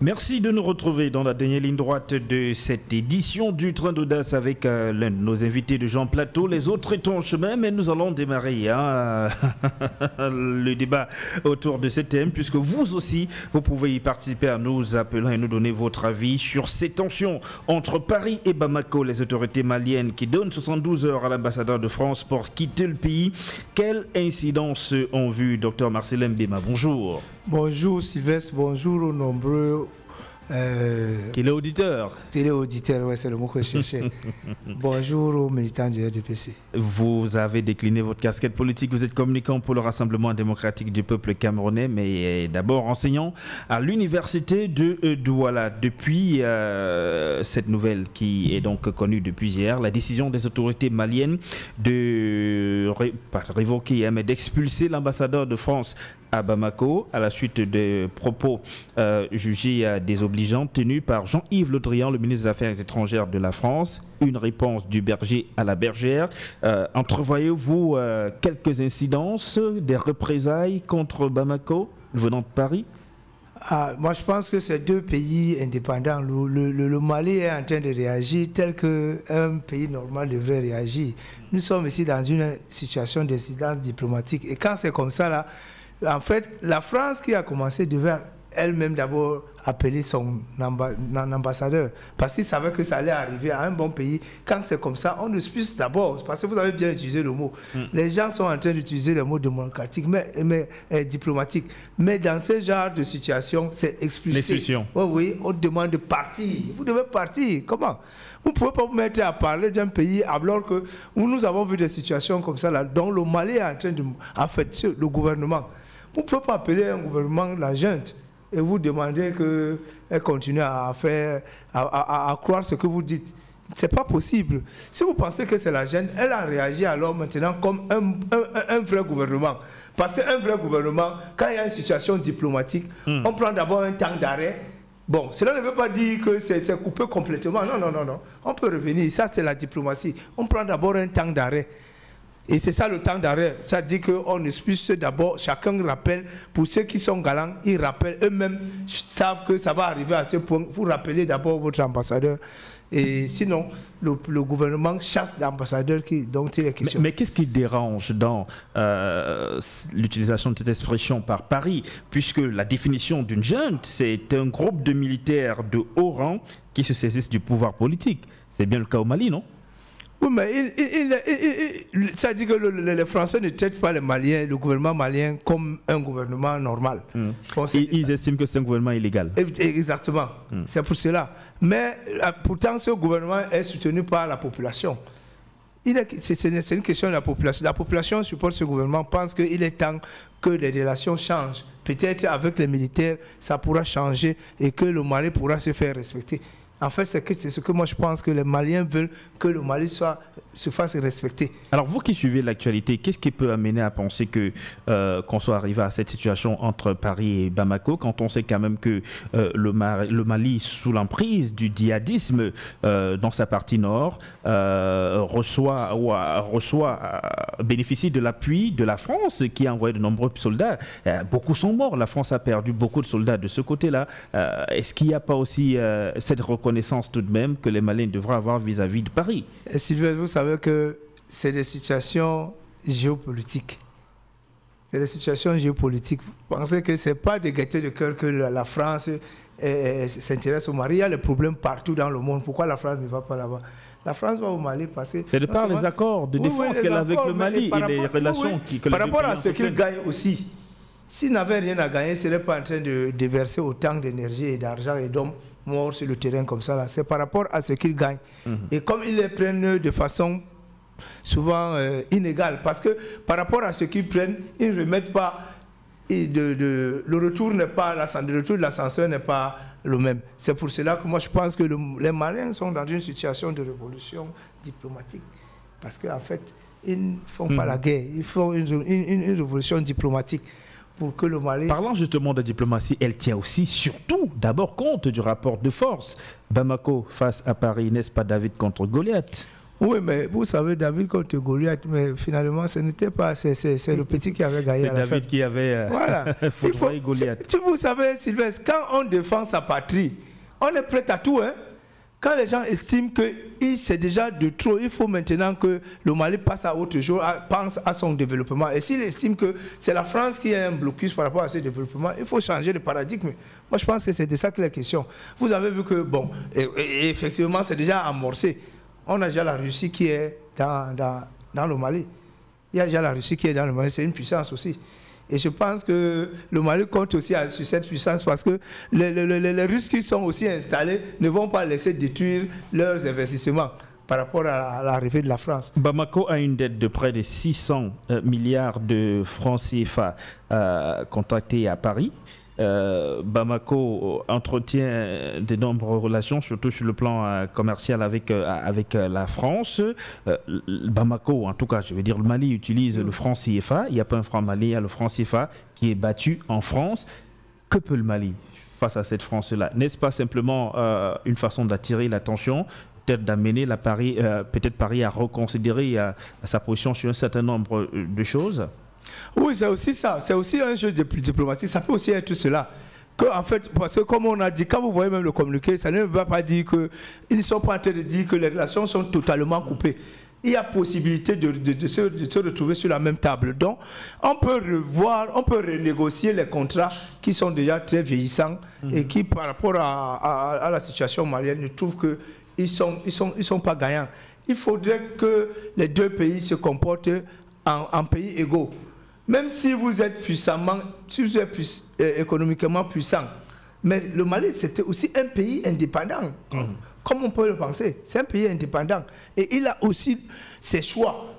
Merci de nous retrouver dans la dernière ligne droite de cette édition du Train d'Audace avec l'un de nos invités de Jean Plateau. Les autres étant en chemin, mais nous allons démarrer le débat autour de ce thème, puisque vous aussi, vous pouvez y participer en nous appelant et nous donner votre avis sur ces tensions entre Paris et Bamako. Les autorités maliennes qui donnent 72 heures à l'ambassadeur de France pour quitter le pays. Quelle incidence ont vu Dr Marcellin Mbema? Bonjour. Bonjour Sylvestre, bonjour aux nombreux téléauditeurs. Téléauditeurs, ouais, c'est le mot que je cherchais. Bonjour aux militants du RDPC. Vous avez décliné votre casquette politique, vous êtes communicant pour le Rassemblement démocratique du peuple camerounais, mais d'abord enseignant à l'université de Douala. Depuis cette nouvelle qui est donc connue depuis hier, la décision des autorités maliennes de révoquer, mais d'expulser l'ambassadeur de France à Bamako, à la suite des propos jugés désobligeants tenus par Jean-Yves Le Drian, le ministre des Affaires étrangères de la France. Une réponse du berger à la bergère. Entrevoyez-vous quelques incidences, des représailles contre Bamako venant de Paris? Moi, je pense que ces deux pays indépendants, le Mali est en train de réagir tel qu'un pays normal devrait réagir. Nous sommes ici dans une situation d'incidence diplomatique. Et quand c'est comme ça, là, en fait, la France qui a commencé devait elle-même d'abord appeler son ambassadeur parce qu'il savait que ça allait arriver à un bon pays. Quand c'est comme ça, on expulse d'abord, parce que vous avez bien utilisé le mot. Les gens sont en train d'utiliser le mot démocratique, mais diplomatique. Mais dans ce genre de situation, c'est expulsé. L'expulsion. Oui, on demande de partir. Vous devez partir. Comment? Vous ne pouvez pas vous mettre à parler d'un pays alors que nous avons vu des situations comme ça là, dont le Mali est en train de... En fait, le gouvernement. Vous ne pouvez pas appeler un gouvernement la junte et vous demander qu'elle continue à croire ce que vous dites. Ce n'est pas possible. Si vous pensez que c'est la junte, elle a réagi alors maintenant comme un vrai gouvernement. Parce qu'un vrai gouvernement, quand il y a une situation diplomatique, on prend d'abord un temps d'arrêt. Bon, cela ne veut pas dire que c'est coupé complètement. Non. On peut revenir. Ça, c'est la diplomatie. On prend d'abord un temps d'arrêt. Et c'est ça le temps d'arrêt. Ça dit qu'on expulse d'abord, chacun rappelle, pour ceux qui sont galants, ils rappellent, eux-mêmes savent que ça va arriver à ce point. Vous rappelez d'abord votre ambassadeur. Et sinon, le gouvernement chasse l'ambassadeur dont il est question. Mais qu'est-ce qui dérange dans l'utilisation de cette expression par Paris, puisque la définition d'une junte, c'est un groupe de militaires de haut rang qui se saisissent du pouvoir politique. C'est bien le cas au Mali, non? Oui, mais ça dit que les Français ne traitent pas les Maliens, le gouvernement malien, comme un gouvernement normal. Ils estiment que c'est un gouvernement illégal. Exactement. C'est pour cela. Mais pourtant, ce gouvernement est soutenu par la population. C'est une question de la population. La population supporte ce gouvernement, pense qu'il est temps que les relations changent. Peut-être avec les militaires, ça pourra changer et que le Mali pourra se faire respecter. En fait, c'est ce que moi je pense que les Maliens veulent, que le Mali se fasse respecter. Alors vous qui suivez l'actualité, qu'est-ce qui peut amener à penser qu'on soit arrivé à cette situation entre Paris et Bamako, quand on sait quand même que le Mali, sous l'emprise du djihadisme dans sa partie nord, bénéficie de l'appui de la France qui a envoyé de nombreux soldats. Beaucoup sont morts, la France a perdu beaucoup de soldats de ce côté-là. Est-ce qu'il n'y a pas aussi cette reconnaissance tout de même que les Maliens devraient avoir vis-à-vis de Paris? Sylvain, vous savez que c'est des situations géopolitiques. C'est des situations géopolitiques. Vous pensez que ce n'est pas de gaieté de cœur que la France s'intéresse au Mali. Il y a des problèmes partout dans le monde. Pourquoi la France ne va pas là-bas? La France va au Mali passer... C'est de par les accords de défense qu'elle a avec le Mali et les relations que par rapport à ce qu'il gagne aussi. S'il n'avait rien à gagner, il ne serait pas en train de déverser autant d'énergie et d'argent et d'hommes morts sur le terrain comme ça. C'est par rapport à ce qu'ils gagnent. Et comme ils les prennent de façon souvent inégale, parce que par rapport à ce qu'ils prennent, ils ne remettent pas... le retour de l'ascenseur n'est pas le même. C'est pour cela que moi je pense que les Maliens sont dans une situation de révolution diplomatique. Parce qu'en fait, ils ne font pas la guerre, ils font une révolution diplomatique. Pour que le Mali... Parlant justement de diplomatie, elle tient aussi surtout d'abord compte du rapport de force. Bamako face à Paris, n'est-ce pas David contre Goliath? Oui, mais vous savez, David contre Goliath, mais finalement, ce n'était pas, c'est le petit qui avait gagné à la fin. C'est David qui avait voilà. Goliath. Vous savez, Sylvestre, quand on défend sa patrie, on est prêt à tout, hein. Quand les gens estiment que c'est déjà de trop, il faut maintenant que le Mali passe à autre chose, pense à son développement. Et s'il estime que c'est la France qui a un blocus par rapport à ce développement, il faut changer de paradigme. Moi, je pense que c'est de ça que la question. Vous avez vu que, bon, et effectivement, c'est déjà amorcé. On a déjà la Russie qui est dans le Mali. Il y a déjà la Russie qui est dans le Mali, c'est une puissance aussi. Et je pense que le Mali compte aussi sur cette puissance parce que les Russes qui sont aussi installés ne vont pas laisser détruire leurs investissements par rapport à l'arrivée de la France. Bamako a une dette de près de 600 milliards de francs CFA contractés à Paris. Bamako entretient de nombreuses relations, surtout sur le plan commercial avec la France. Bamako, en tout cas, je veux dire, le Mali utilise le franc CFA. Il n'y a pas un franc malien, il y a le franc CFA qui est battu en France. Que peut le Mali face à cette France-là? N'est-ce pas simplement une façon d'attirer l'attention, peut-être d'amener peut-être Paris à reconsidérer sa position sur un certain nombre de choses? Oui, c'est aussi ça. C'est aussi un jeu diplomatique. Ça peut aussi être cela. En fait, parce que comme on a dit, quand vous voyez même le communiqué, ça ne veut pas dire qu'ils ne sont pas en train de dire que les relations sont totalement coupées. Il y a possibilité de se retrouver sur la même table. Donc, on peut revoir, on peut renégocier les contrats qui sont déjà très vieillissants et qui, par rapport à la situation malienne, je trouve qu'ils ils sont pas gagnants. Il faudrait que les deux pays se comportent en pays égaux. Même si vous êtes économiquement puissant, mais le Mali, c'était aussi un pays indépendant, comme on peut le penser. C'est un pays indépendant. Et il a aussi ses choix.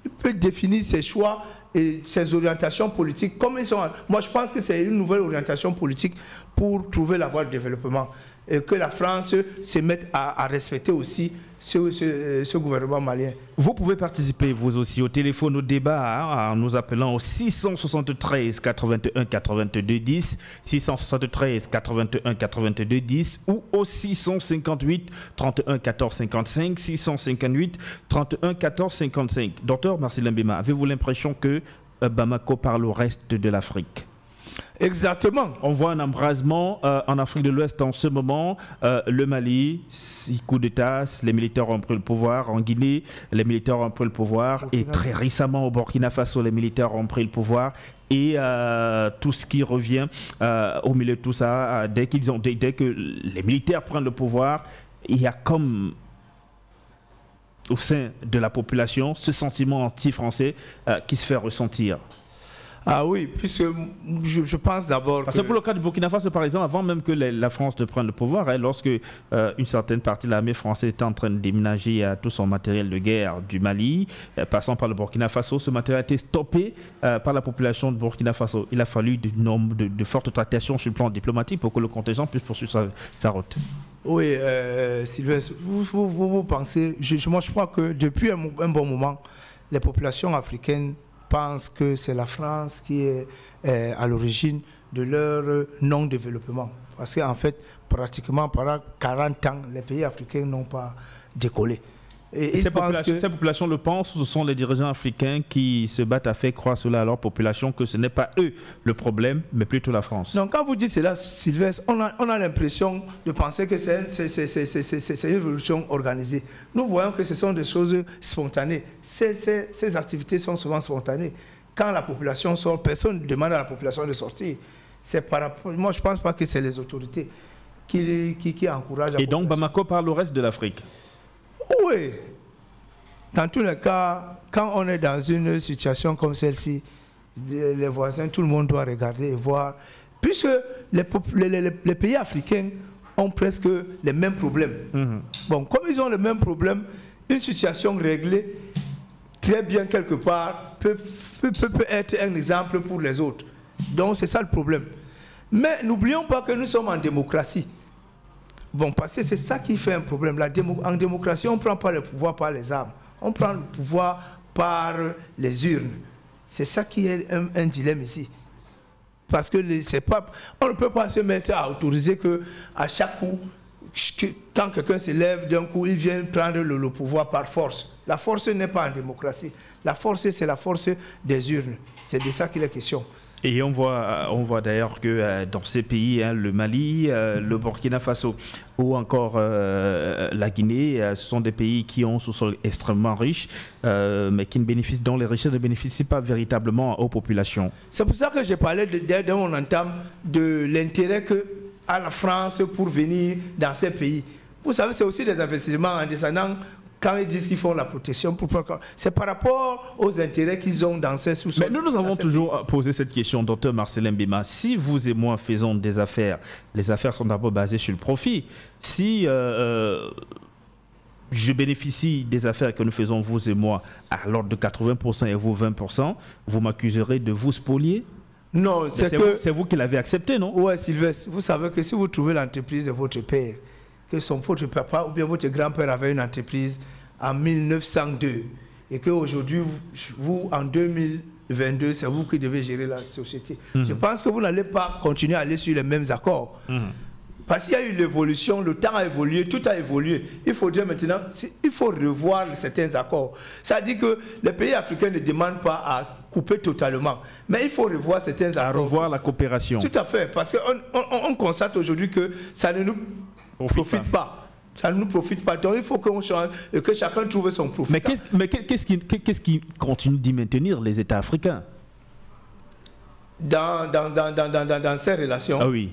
Il peut définir ses choix et ses orientations politiques comme ils sont. Moi, je pense que c'est une nouvelle orientation politique pour trouver la voie de développement. Et que la France se mette à respecter aussi ce gouvernement malien. Vous pouvez participer, vous aussi, au téléphone, au débat, en nous appelant au 673 81 82 10, 673 81 82 10 ou au 658 31 14 55, 658 31 14 55. Docteur Marcellin Mbema, avez-vous l'impression que Bamako parle au reste de l'Afrique? Exactement. On voit un embrasement en Afrique de l'Ouest en ce moment. Le Mali, 6 coups d'État, les militaires ont pris le pouvoir. En Guinée, les militaires ont pris le pouvoir. Et très récemment, au Burkina Faso, les militaires ont pris le pouvoir. Et tout ce qui revient au milieu de tout ça, dès que les militaires prennent le pouvoir, il y a comme au sein de la population ce sentiment anti-français qui se fait ressentir. Ah oui, puisque je pense d'abord Parce que pour le cas du Burkina Faso, par exemple, avant même que la France ne prenne le pouvoir, lorsque une certaine partie de l'armée française était en train de déménager tout son matériel de guerre du Mali, passant par le Burkina Faso, ce matériel a été stoppé par la population de Burkina Faso. Il a fallu de fortes tractations sur le plan diplomatique pour que le contingent puisse poursuivre sa route. Oui, Sylvestre, vous pensez, moi je crois que depuis un bon moment, les populations africaines pensent que c'est la France qui est à l'origine de leur non-développement. Parce qu'en fait, pratiquement pendant 40 ans, les pays africains n'ont pas décollé. Et ces populations le pensent, ce sont les dirigeants africains qui se battent à faire croire cela à leur population, que ce n'est pas eux le problème, mais plutôt la France. Donc quand vous dites cela, Sylvestre, on a l'impression de penser que c'est une révolution organisée. Nous voyons que ce sont des choses spontanées. Ces activités sont souvent spontanées. Quand la population sort, personne ne demande à la population de sortir. Moi, je ne pense pas que c'est les autorités qui encouragent la population. Et donc Bamako parle au reste de l'Afrique? Oui. Dans tous les cas, quand on est dans une situation comme celle-ci, les voisins, tout le monde doit regarder et voir. Puisque les pays africains ont presque les mêmes problèmes. Bon, comme ils ont les mêmes problèmes, une situation réglée, très bien quelque part, peut être un exemple pour les autres. Donc c'est ça le problème. Mais n'oublions pas que nous sommes en démocratie. Bon, parce que c'est ça qui fait un problème. En démocratie, on ne prend pas le pouvoir par les armes. On prend le pouvoir par les urnes. C'est ça qui est un dilemme ici. Parce que on ne peut pas se mettre à autoriser qu'à chaque coup, quand quelqu'un se lève d'un coup, il vient prendre le pouvoir par force. La force n'est pas en démocratie. La force, c'est la force des urnes. C'est de ça qu'il est question. Et on voit d'ailleurs que dans ces pays, hein, le Mali, le Burkina Faso ou encore la Guinée, ce sont des pays qui ont un sous-sol extrêmement riche, mais qui ne bénéficient, dont les richesses ne bénéficient pas véritablement aux populations. C'est pour ça que j'ai parlé dès mon entame de l'intérêt que a la France pour venir dans ces pays. Vous savez, c'est aussi des investissements en descendant. Quand ils disent qu'ils font la protection, c'est par rapport aux intérêts qu'ils ont dans ces sous-sols. Mais nous avons toujours posé cette question, docteur Marcelin Mbima. Si vous et moi faisons des affaires, les affaires sont d'abord basées sur le profit. Si je bénéficie des affaires que nous faisons, vous et moi, à l'ordre de 80% et vous 20%, vous m'accuserez de vous spolier? Non, c'est vous qui l'avez accepté, non? Oui, Sylvestre, vous savez que si vous trouvez l'entreprise de votre père, que votre papa ou bien votre grand-père avait une entreprise en 1902 et qu'aujourd'hui, vous, en 2022, c'est vous qui devez gérer la société. Je pense que vous n'allez pas continuer à aller sur les mêmes accords. Parce qu'il y a eu l'évolution, le temps a évolué, tout a évolué. Il faudrait maintenant, il faut revoir certains accords. Ça dit que les pays africains ne demandent pas à couper totalement, mais il faut revoir certains accords. À revoir la coopération. Tout à fait, parce qu'on constate aujourd'hui que ça ne nous profite pas. Ça ne nous profite pas. Donc il faut qu'on change et que chacun trouve son profit. Mais qu'est-ce qui continue d'y maintenir les États africains dans ces relations? Ah oui.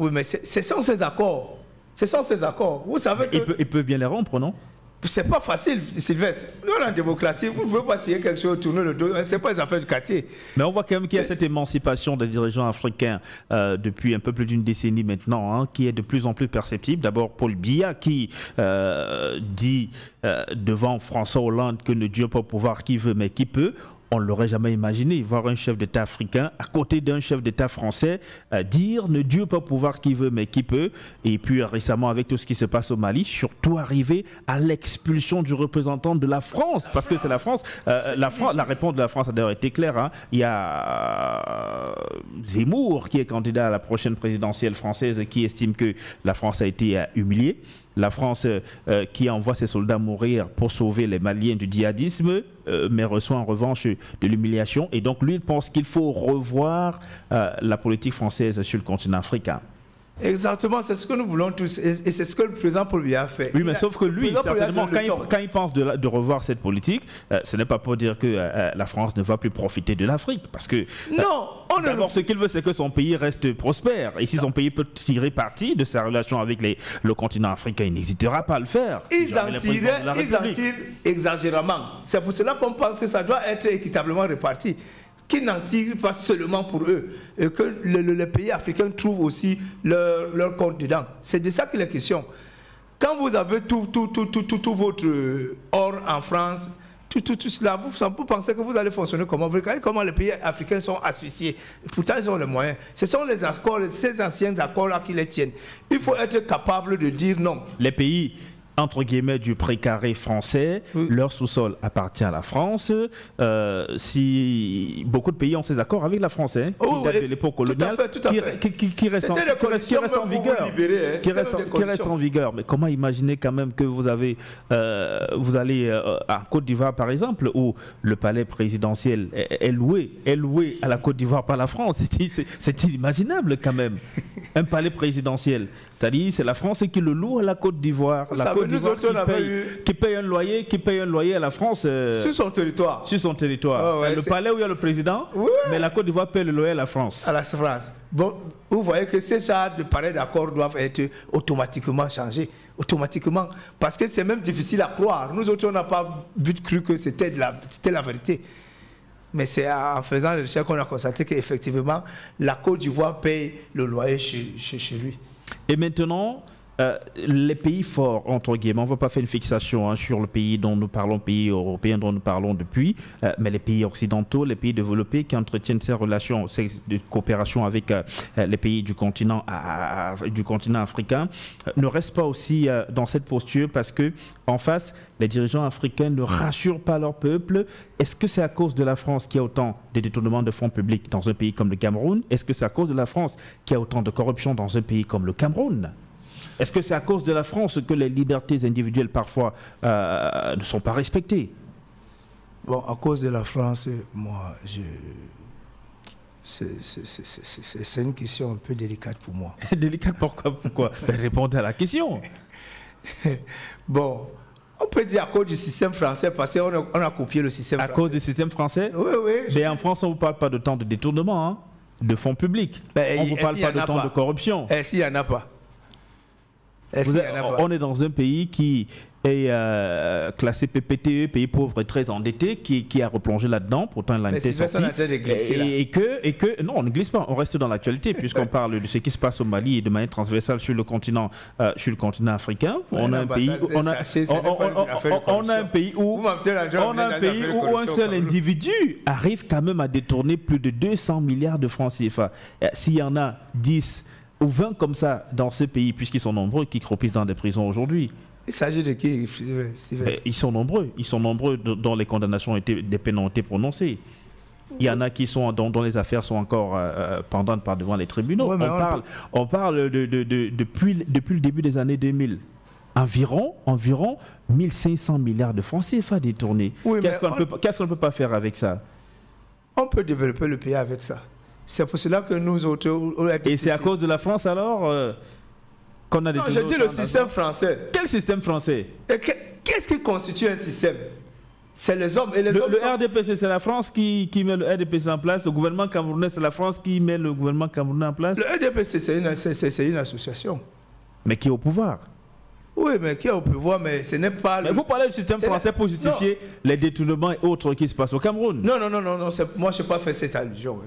Oui, mais ce sont ces accords. Ce sont ces accords. Vous savez que... Il peut bien les rompre, non? C'est pas facile, Sylvestre. Nous, en démocratie, vous ne pouvez pas signer quelque chose, tourner le dos. Ce n'est pas les affaires du quartier. Mais on voit quand même qu'il y a cette émancipation des dirigeants africains depuis un peu plus d'une décennie maintenant, hein, qui est de plus en plus perceptible. D'abord, Paul Biya qui dit devant François Hollande que ne Dieu pas pouvoir qui veut, mais qui peut. On ne l'aurait jamais imaginé, voir un chef d'État africain à côté d'un chef d'État français dire ne Dieu pas pouvoir qui veut mais qui peut. Et puis récemment avec tout ce qui se passe au Mali, surtout arriver à l'expulsion du représentant de la France, parce que c'est la France. La réponse de la France a d'ailleurs été claire. Hein. Il y a Zemmour qui est candidat à la prochaine présidentielle française qui estime que la France a été humiliée. La France qui envoie ses soldats mourir pour sauver les Maliens du djihadisme, mais reçoit en revanche de l'humiliation. Et donc lui, il pense qu'il faut revoir la politique française sur le continent africain. Exactement, c'est ce que nous voulons tous et c'est ce que le président Paul Biya a fait. Oui, mais sauf que lui, certainement, quand il pense de revoir cette politique, ce n'est pas pour dire que la France ne va plus profiter de l'Afrique. Parce que d'abord, ce qu'il veut, c'est que son pays reste prospère. Et si son pays peut tirer parti de sa relation avec le continent africain, il n'hésitera pas à le faire. Ils en tirent exagérément. C'est pour cela qu'on pense que ça doit être équitablement réparti. Qui n'en tirent pas seulement pour eux, et que les pays africains trouvent aussi leur compte dedans. C'est de ça qu'il est question. Quand vous avez tout votre or en France, tout cela, vous pensez que vous allez fonctionner comment? Vous regardez comment les pays africains sont asphyxiés. Pourtant, ils ont les moyens. Ce sont les accords, ces anciens accords-là qui les tiennent. Il faut être capable de dire non. Les pays entre guillemets du précaré français, leur sous-sol appartient à la France. Si beaucoup de pays ont ces accords avec la France, qui datent de l'époque coloniale, qui restent en vigueur, qui restent en vigueur. Mais comment imaginer quand même que vous allez à Côte d'Ivoire par exemple, où le palais présidentiel est loué à la Côte d'Ivoire par la France? C'est inimaginable quand même. Un palais présidentiel. C'est-à-dire, c'est la France qui le loue à la Côte d'Ivoire. La Côte d'Ivoire qui paye un loyer à la France. Sur son territoire. Sur son territoire. Le palais où il y a le président, mais la Côte d'Ivoire paye le loyer à la France. À la France. Bon, vous voyez que ces genres de pareils d'accords doivent être automatiquement changés. Automatiquement. Parce que c'est même difficile à croire. Nous autres, on n'a pas cru que c'était la vérité. Mais c'est en faisant des recherches qu'on a constaté qu'effectivement, la Côte d'Ivoire paye le loyer chez lui. Et maintenant, les pays forts, entre guillemets, on ne va pas faire une fixation sur le pays dont nous parlons, pays européen dont nous parlons depuis, mais les pays occidentaux, les pays développés qui entretiennent ces relations de coopération avec les pays du continent africain, ne restent pas aussi dans cette posture parce que en face, les dirigeants africains ne rassurent pas leur peuple. Est-ce que c'est à cause de la France qu'il y a autant de détournements de fonds publics dans un pays comme le Cameroun? Est-ce que c'est à cause de la France qu'il y a autant de corruption dans un pays comme le Cameroun? Est-ce que c'est à cause de la France que les libertés individuelles parfois ne sont pas respectées? Bon, à cause de la France, moi, c'est une question un peu délicate pour moi. Délicate, pourquoi? Répondez à la question. Bon, on peut dire à cause du système français, parce qu'on a copié le système français. À cause du système français? Oui, oui. Mais en France, on ne vous parle pas de temps de détournement, hein, de fonds publics. On ne vous parle pas de temps de corruption. Est-ce qu'il n'y en a pas? On est dans un pays qui est classé PPTE, pays pauvre et très endetté, qui a replongé là-dedans, pourtant il a été sorti. Non, on ne glisse pas, on reste dans l'actualité, puisqu'on parle de ce qui se passe au Mali et de manière transversale sur le continent africain. On a un pays où un seul individu arrive quand même à détourner plus de 200 milliards de francs CFA. S'il y en a 10 ou 20 comme ça dans ce pays, puisqu'ils sont nombreux, qui croupissent dans des prisons aujourd'hui. Il s'agit de qui? Ils sont nombreux dont les condamnations des peines ont été prononcées. Il y en a qui sont dont les affaires sont encore pendantes par devant les tribunaux. Ouais, on parle depuis le début des années 2000. Environ 1500 milliards de francs CFA détournés. Oui, qu'est-ce qu'on ne peut pas faire avec ça? On peut développer le pays avec ça. C'est pour cela que nous autres... Et c'est à cause de la France alors qu'on a des... Non, je dis le système français. Quel système français? Qu'est-ce qui constitue un système? C'est les hommes et les hommes. Le RDPC, c'est la France qui met le RDPC en place. Le gouvernement camerounais, c'est la France qui met le gouvernement camerounais en place. Le RDPC, c'est une association. Mais qui est au pouvoir? Oui, mais qui est au pouvoir, mais ce n'est pas... Mais vous parlez du système français pour justifier les détournements et autres qui se passent au Cameroun. Non, moi je n'ai pas fait cette allusion.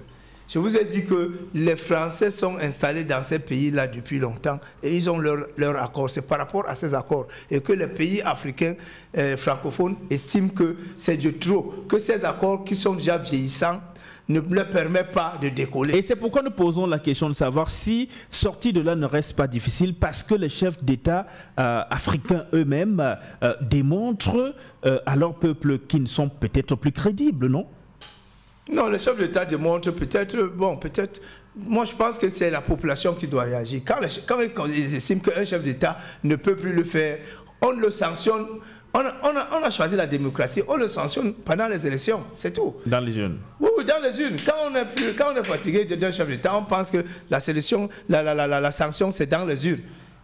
Je vous ai dit que les Français sont installés dans ces pays-là depuis longtemps et ils ont leur accord. C'est par rapport à ces accords. Et que les pays africains francophones estiment que c'est de trop, que ces accords qui sont déjà vieillissants ne leur permettent pas de décoller. Et c'est pourquoi nous posons la question de savoir si sortir de là ne reste pas difficile, parce que les chefs d'État africains eux-mêmes démontrent à leur peuple qu'ils ne sont peut-être plus crédibles, non? Non, les chefs d'État démontrent peut-être, moi je pense que c'est la population qui doit réagir. Quand ils estiment qu'un chef d'État ne peut plus le faire, on le sanctionne. On a choisi la démocratie, on le sanctionne pendant les élections, c'est tout. Dans les urnes? Oui, dans les urnes. Quand on est fatigué d'un chef d'État, on pense que la sanction c'est dans les urnes.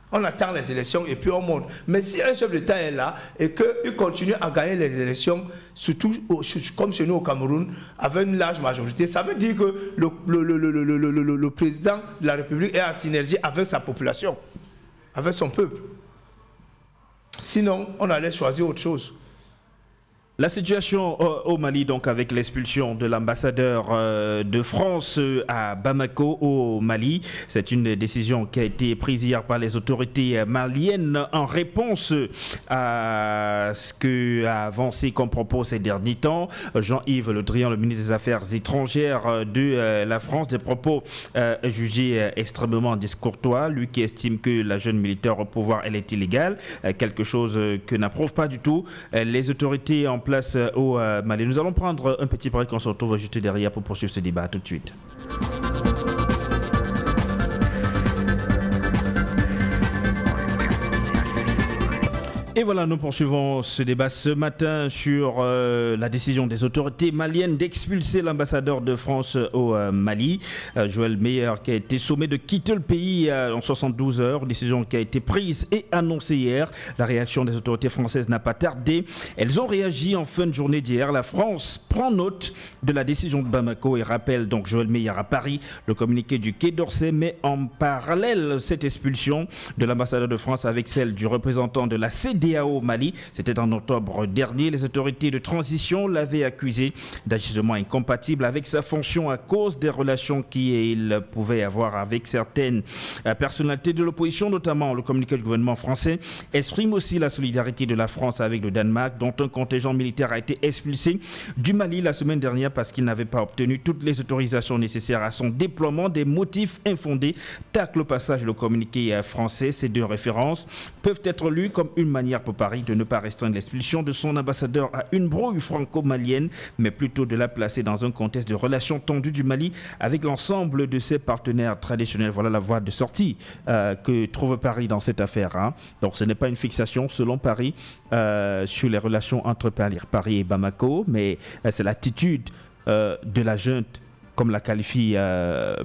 On attend les élections et puis on monte. Mais si un chef d'État est là et qu'il continue à gagner les élections, surtout comme chez nous au Cameroun, avec une large majorité, ça veut dire que le président de la République est en synergie avec sa population, avec son peuple. Sinon, on allait choisir autre chose. La situation au Mali, donc, avec l'expulsion de l'ambassadeur de France à Bamako au Mali, c'est une décision qui a été prise hier par les autorités maliennes en réponse à ce qu'a avancé comme propos ces derniers temps Jean-Yves Le Drian, le ministre des Affaires étrangères de la France, des propos jugés extrêmement discourtois, lui qui estime que la jeune militaire au pouvoir, elle est illégale, quelque chose que n'approuvent pas du tout les autorités en place au Mali. Nous allons prendre un petit break, on se retrouve juste derrière pour poursuivre ce débat. Tout de suite. Et voilà, nous poursuivons ce débat ce matin sur la décision des autorités maliennes d'expulser l'ambassadeur de France au Mali, Joël Meyer, qui a été sommé de quitter le pays en 72 heures, décision qui a été prise et annoncée hier. La réaction des autorités françaises n'a pas tardé. Elles ont réagi en fin de journée d'hier. La France prend note de la décision de Bamako et rappelle donc Joël Meyer à Paris. Le communiqué du Quai d'Orsay met en parallèle cette expulsion de l'ambassadeur de France avec celle du représentant de la CEDEAO au Mali. C'était en octobre dernier. Les autorités de transition l'avaient accusé d'agissement incompatible avec sa fonction à cause des relations qu'il pouvait avoir avec certaines personnalités de l'opposition, notamment le communiqué du gouvernement français exprime aussi la solidarité de la France avec le Danemark, dont un contingent militaire a été expulsé du Mali la semaine dernière parce qu'il n'avait pas obtenu toutes les autorisations nécessaires à son déploiement. Des motifs infondés tacle au passage le communiqué français. Ces deux références peuvent être lues comme une manière manière pour Paris de ne pas restreindre l'expulsion de son ambassadeur à une brouille franco-malienne, mais plutôt de la placer dans un contexte de relations tendues du Mali avec l'ensemble de ses partenaires traditionnels. Voilà la voie de sortie que trouve Paris dans cette affaire. Hein. Donc ce n'est pas une fixation selon Paris sur les relations entre Paris et Bamako, mais c'est l'attitude de la junte, comme la qualifie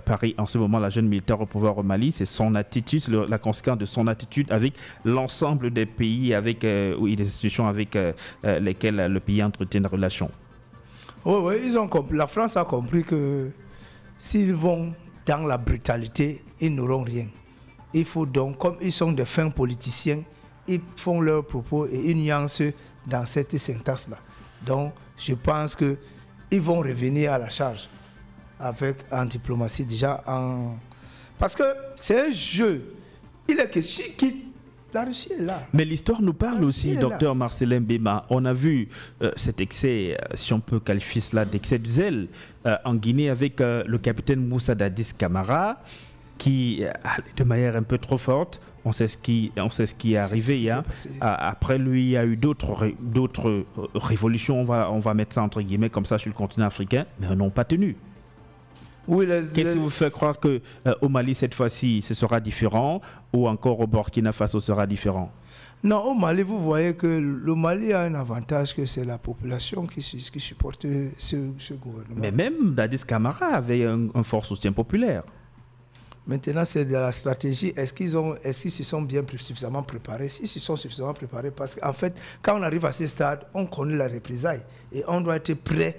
Paris en ce moment, la jeune militaire au pouvoir au Mali. C'est son attitude, la conséquence de son attitude avec l'ensemble des pays avec, des institutions avec lesquelles le pays entretient des relations. Oui, la France a compris que s'ils vont dans la brutalité, ils n'auront rien. Il faut donc, comme ils sont des fins politiciens, ils font leurs propos et ils nuancent dans cette syntaxe-là. Donc, je pense qu'ils vont revenir à la charge en diplomatie déjà. Parce que c'est un jeu. Il est question qui... La Russie est là. Mais l'histoire nous parle aussi, docteur Marcelin Mbema. On a vu cet excès, si on peut qualifier cela d'excès de zèle, en Guinée avec le capitaine Moussa Dadis Camara, qui, de manière un peu trop forte, on sait ce qui est arrivé. Hein. Après lui, il y a eu d'autres révolutions, on va mettre ça entre guillemets comme ça sur le continent africain, mais elles n'ont pas tenu. Oui, qu'est-ce qui vous fait croire qu'au Mali, cette fois-ci, ce sera différent, ou encore au Burkina Faso sera différent? Non, au Mali, vous voyez que le Mali a un avantage, que c'est la population qui supporte ce gouvernement. Mais même Dadis Camara avait un fort soutien populaire. Maintenant, c'est de la stratégie. Est-ce qu'ils se sont suffisamment préparés? S'ils se sont suffisamment préparés, parce qu'en fait, quand on arrive à ce stade, on connaît la représailles et on doit être prêt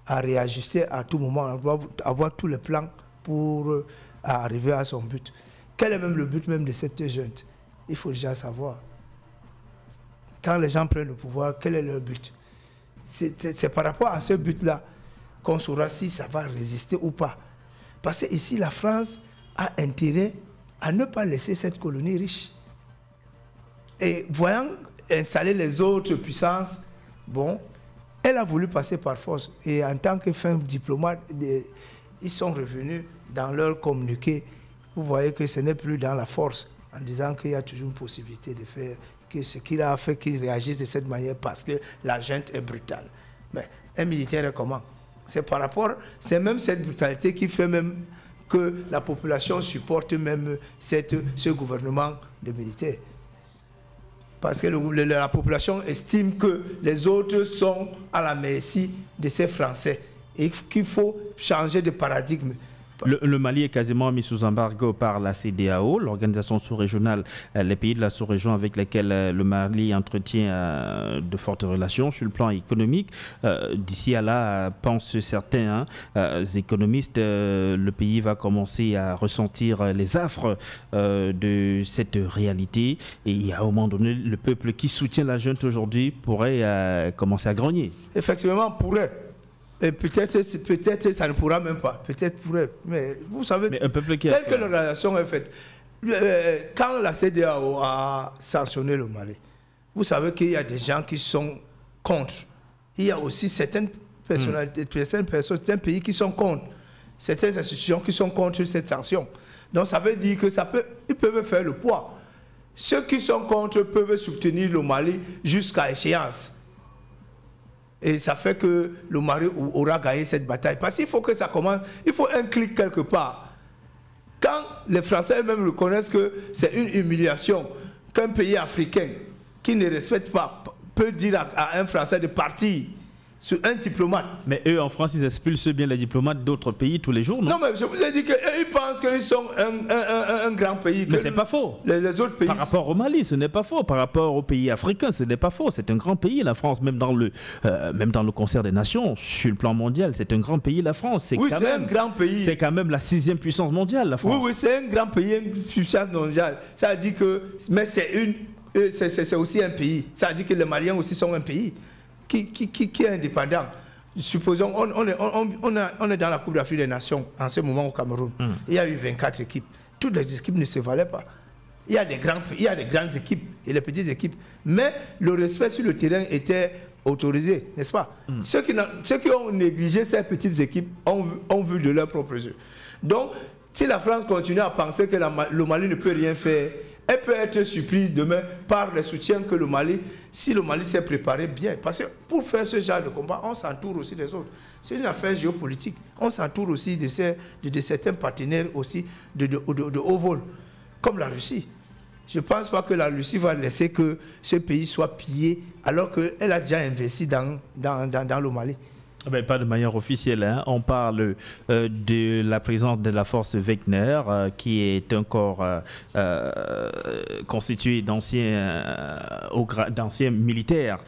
à réajuster à tout moment. On doit avoir tous les plans pour arriver à son but. Quel est même le but même de cette junte? Il faut déjà savoir. Quand les gens prennent le pouvoir, quel est leur but? C'est par rapport à ce but-là qu'on saura si ça va résister ou pas. Parce que ici, la France a intérêt à ne pas laisser cette colonie riche. Et voyant installer les autres puissances, bon, elle a voulu passer par force. Et en tant que fin diplomate, ils sont revenus dans leur communiqué. Vous voyez que ce n'est plus dans la force, en disant qu'il y a toujours une possibilité de faire que ce qu'il a fait, qu'ils réagissent de cette manière parce que la junte est brutale. Mais un militaire est comment? C'est même cette brutalité qui fait même que la population supporte même ce gouvernement de militaires. Parce que la population estime que les autres sont à la merci de ces Français et qu'il faut changer de paradigme. Le Mali est quasiment mis sous embargo par la CEDEAO, l'organisation sous-régionale, les pays de la sous-région avec lesquels le Mali entretient de fortes relations sur le plan économique. D'ici à là, pensent certains économistes, le pays va commencer à ressentir les affres de cette réalité. Et à un moment donné, le peuple qui soutient la junte aujourd'hui pourrait commencer à grogner. Effectivement, pourrait. Et peut-être ça ne pourra même pas. Peut-être pourrait. Mais vous savez, mais un peuple qui telle que l'organisation est faite, quand la CEDEAO a sanctionné le Mali, vous savez qu'il y a des gens qui sont contre. Il y a aussi certaines personnalités, certains pays qui sont contre. Certaines institutions qui sont contre cette sanction. Donc ça veut dire que ils peuvent faire le poids. Ceux qui sont contre peuvent soutenir le Mali jusqu'à échéance. Et ça fait que le Mali aura gagné cette bataille. Parce qu'il faut que ça commence, il faut un clic quelque part. Quand les Français eux-mêmes reconnaissent que c'est une humiliation qu'un pays africain qui ne respecte pas peut dire à un Français de partir sur un diplomate. Mais eux, en France, ils expulsent bien les diplomates d'autres pays tous les jours, non? Non, mais je vous ai dit qu'ils pensent qu'ils sont un grand pays. Mais c'est pas faux. Les autres pays... Par rapport au Mali, ce n'est pas faux. Par rapport aux pays africains, ce n'est pas faux. C'est un grand pays, la France, même dans le concert des nations, sur le plan mondial. C'est un grand pays, la France. Oui, c'est un grand pays. C'est quand même la 6e puissance mondiale, la France. Oui, c'est un grand pays, une puissance mondiale. Ça veut dire que... Mais c'est aussi un pays. Ça veut dire que les Maliens aussi sont un pays qui est indépendant. Supposons, on est dans la Coupe d'Afrique des Nations en ce moment au Cameroun. Il y a eu 24 équipes. Toutes les équipes ne se valaient pas. Il y a des grandes équipes et les petites équipes. Mais le respect sur le terrain était autorisé, n'est-ce pas? Ceux qui ont négligé ces petites équipes ont vu de leurs propres yeux. Donc, si la France continue à penser que le Mali ne peut rien faire elle peut être surprise demain par le soutien que le Mali, si le Mali s'est préparé bien. Parce que pour faire ce genre de combat, on s'entoure aussi des autres. C'est une affaire géopolitique. On s'entoure aussi de certains partenaires aussi de haut vol, comme la Russie. Je ne pense pas que la Russie va laisser que ce pays soit pillé alors qu'elle a déjà investi dans le Mali. Ben, pas de manière officielle, hein. On parle de la présence de la force Wagner, qui est un corps constitué d'anciens militaires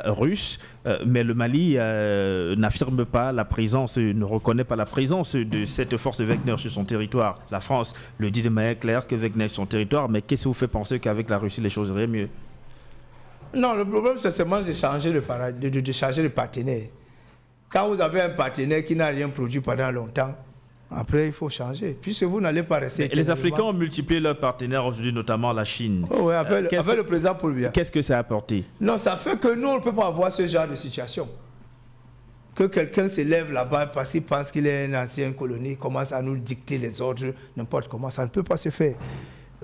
russes, mais le Mali n'affirme pas la présence, ne reconnaît pas la présence de cette force Wagner sur son territoire. La France le dit de manière claire que Wagner est sur son territoire, mais qu'est-ce qui vous fait penser qu'avec la Russie les choses iraient mieux? Non, le problème c'est seulement de changer de partenaire. Quand vous avez un partenaire qui n'a rien produit pendant longtemps, après il faut changer. Puisque vous n'allez pas rester... Les Africains ont multiplié leurs partenaires aujourd'hui, notamment la Chine. Oh ouais, avec le président Paul Biya. Qu'est-ce que ça a apporté? Non, ça fait que nous, on ne peut pas avoir ce genre de situation. Que quelqu'un se lève là-bas parce qu'il pense qu'il est une ancienne colonie, commence à nous dicter les ordres, n'importe comment, ça ne peut pas se faire.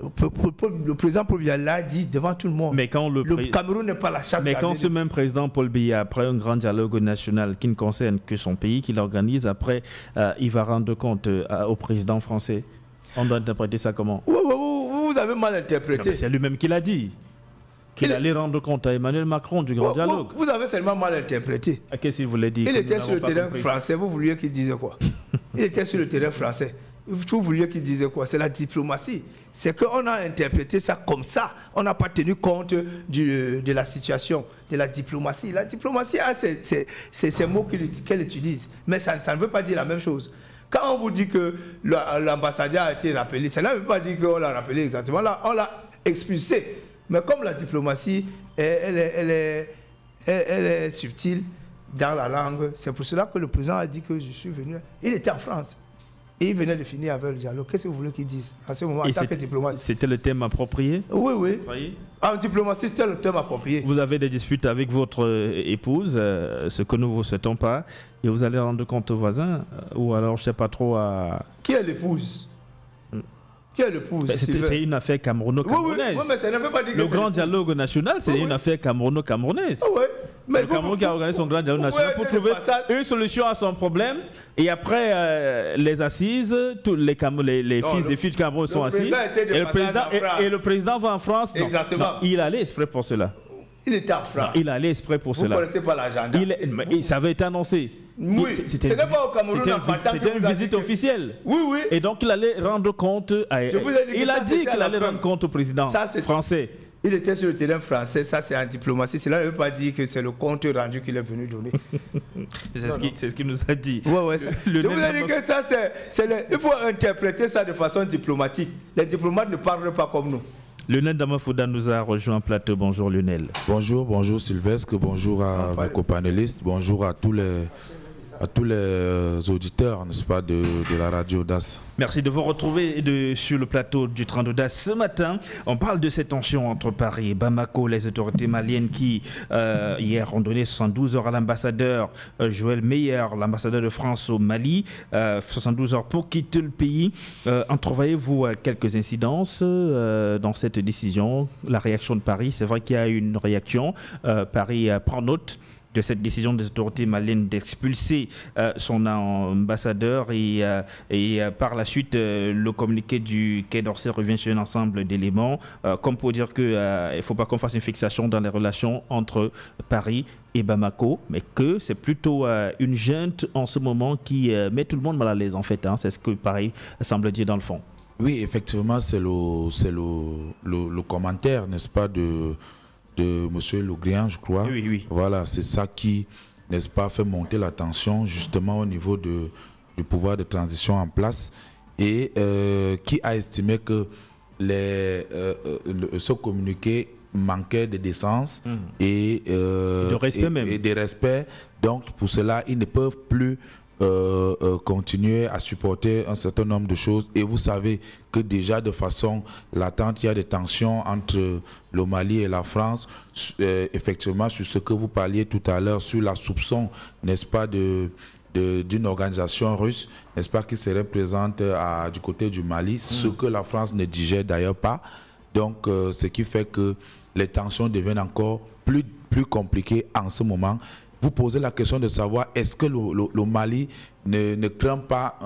Le président Paul Biya l'a dit devant tout le monde. Mais quand le Cameroun n'est pas la chasse. Mais quand ce même président Paul Biya, après un grand dialogue national qui ne concerne que son pays, qu'il organise, après, il va rendre compte au président français. On doit interpréter ça comment? Vous avez mal interprété. C'est lui-même qui l'a dit. Qu'il allait rendre compte à Emmanuel Macron du grand dialogue. Vous avez seulement mal interprété. Qu'est-ce qu'il voulait dire? Il était sur le terrain français. Vous vouliez qu'il dise quoi? Il était sur le terrain français. Vous vouliez qu'il dise quoi? C'est la diplomatie. C'est qu'on a interprété ça comme ça. On n'a pas tenu compte de la situation, de la diplomatie. La diplomatie a ces mots qu'elle utilise. Mais ça ne veut pas dire la même chose. Quand on vous dit que l'ambassadeur a été rappelé, ça ne veut pas dire qu'on l'a rappelé exactement. Là, on l'a expulsé. Mais comme la diplomatie, elle est subtile dans la langue, c'est pour cela que le président a dit que je suis venu. Il était en France. Et il venait de finir avec le dialogue. Qu'est-ce que vous voulez qu'il dise à ce moment, en tant que diplomate? C'était le thème approprié? Oui. En diplomatie, c'était le thème approprié. Vous avez des disputes avec votre épouse, ce que nous ne vous souhaitons pas, et vous allez rendre compte aux voisins, ou alors je ne sais pas trop à... Qui est l'épouse? Qui est l'épouse? C'est une affaire camerouno-camerounaise. Oui, mais ça ne veut pas dire que le grand dialogue national, c'est une affaire camerouno-camerounaise. Oui. Mais le Cameroun qui a organisé son grand dialogue national pour trouver une solution à son problème. Et après les assises, tous les fils et filles du Cameroun sont assis. Et le président va en France. Exactement. Il allait exprès pour cela. Il était en France. Il allait exprès pour cela. Vous ne connaissez pas l'agenda. Ça avait été annoncé. Oui, ce n'est pas au Cameroun. C'était une visite officielle. Oui. Et donc il allait rendre compte. Il a dit qu'il allait rendre compte au président français. Il était sur le terrain français, ça c'est en diplomatie. Cela ne veut pas dire que c'est le compte rendu qu'il est venu donner. C'est ce qu'il nous a dit. Je vous ai dit que ça il faut interpréter ça de façon diplomatique. Les diplomates ne parlent pas comme nous. Lionel Damafouda nous a rejoint en plateau. Bonjour Lionel. Bonjour Sylvestre, bonjour à mes copanélistes, bonjour à tous les auditeurs, n'est-ce pas, de la radio DAS. Merci de vous retrouver sur le plateau du 32 DAS. Ce matin, on parle de ces tensions entre Paris et Bamako. Les autorités maliennes qui, hier, ont donné 72 heures à l'ambassadeur Joël Meyer, l'ambassadeur de France au Mali, 72 heures pour quitter le pays. Entrevoyez-vous quelques incidences dans cette décision? La réaction de Paris, c'est vrai qu'il y a une réaction. Paris prend note de cette décision des autorités maliennes d'expulser son ambassadeur et par la suite le communiqué du Quai d'Orsay revient sur un ensemble d'éléments comme pour dire qu'il ne faut pas qu'on fasse une fixation dans les relations entre Paris et Bamako, mais que c'est plutôt une junte en ce moment qui met tout le monde mal à l'aise en fait, hein, c'est ce que Paris semble dire dans le fond. Oui, effectivement, c'est le commentaire, n'est-ce pas, de M. Le Grian, je crois. Oui. Voilà, c'est ça qui, n'est-ce pas, fait monter la tension justement au niveau du pouvoir de transition en place et qui a estimé que ce communiqué manquait de décence et de respect. Donc, pour cela, ils ne peuvent plus continuer à supporter un certain nombre de choses. Et vous savez que déjà de façon latente, il y a des tensions entre le Mali et la France, effectivement sur ce que vous parliez tout à l'heure, sur la soupçon, n'est-ce pas, d'une organisation russe, n'est-ce pas, qui serait présente du côté du Mali, ce que la France ne digère d'ailleurs pas. Donc, ce qui fait que les tensions deviennent encore plus compliquées en ce moment. Vous posez la question de savoir est-ce que le Mali ne craint pas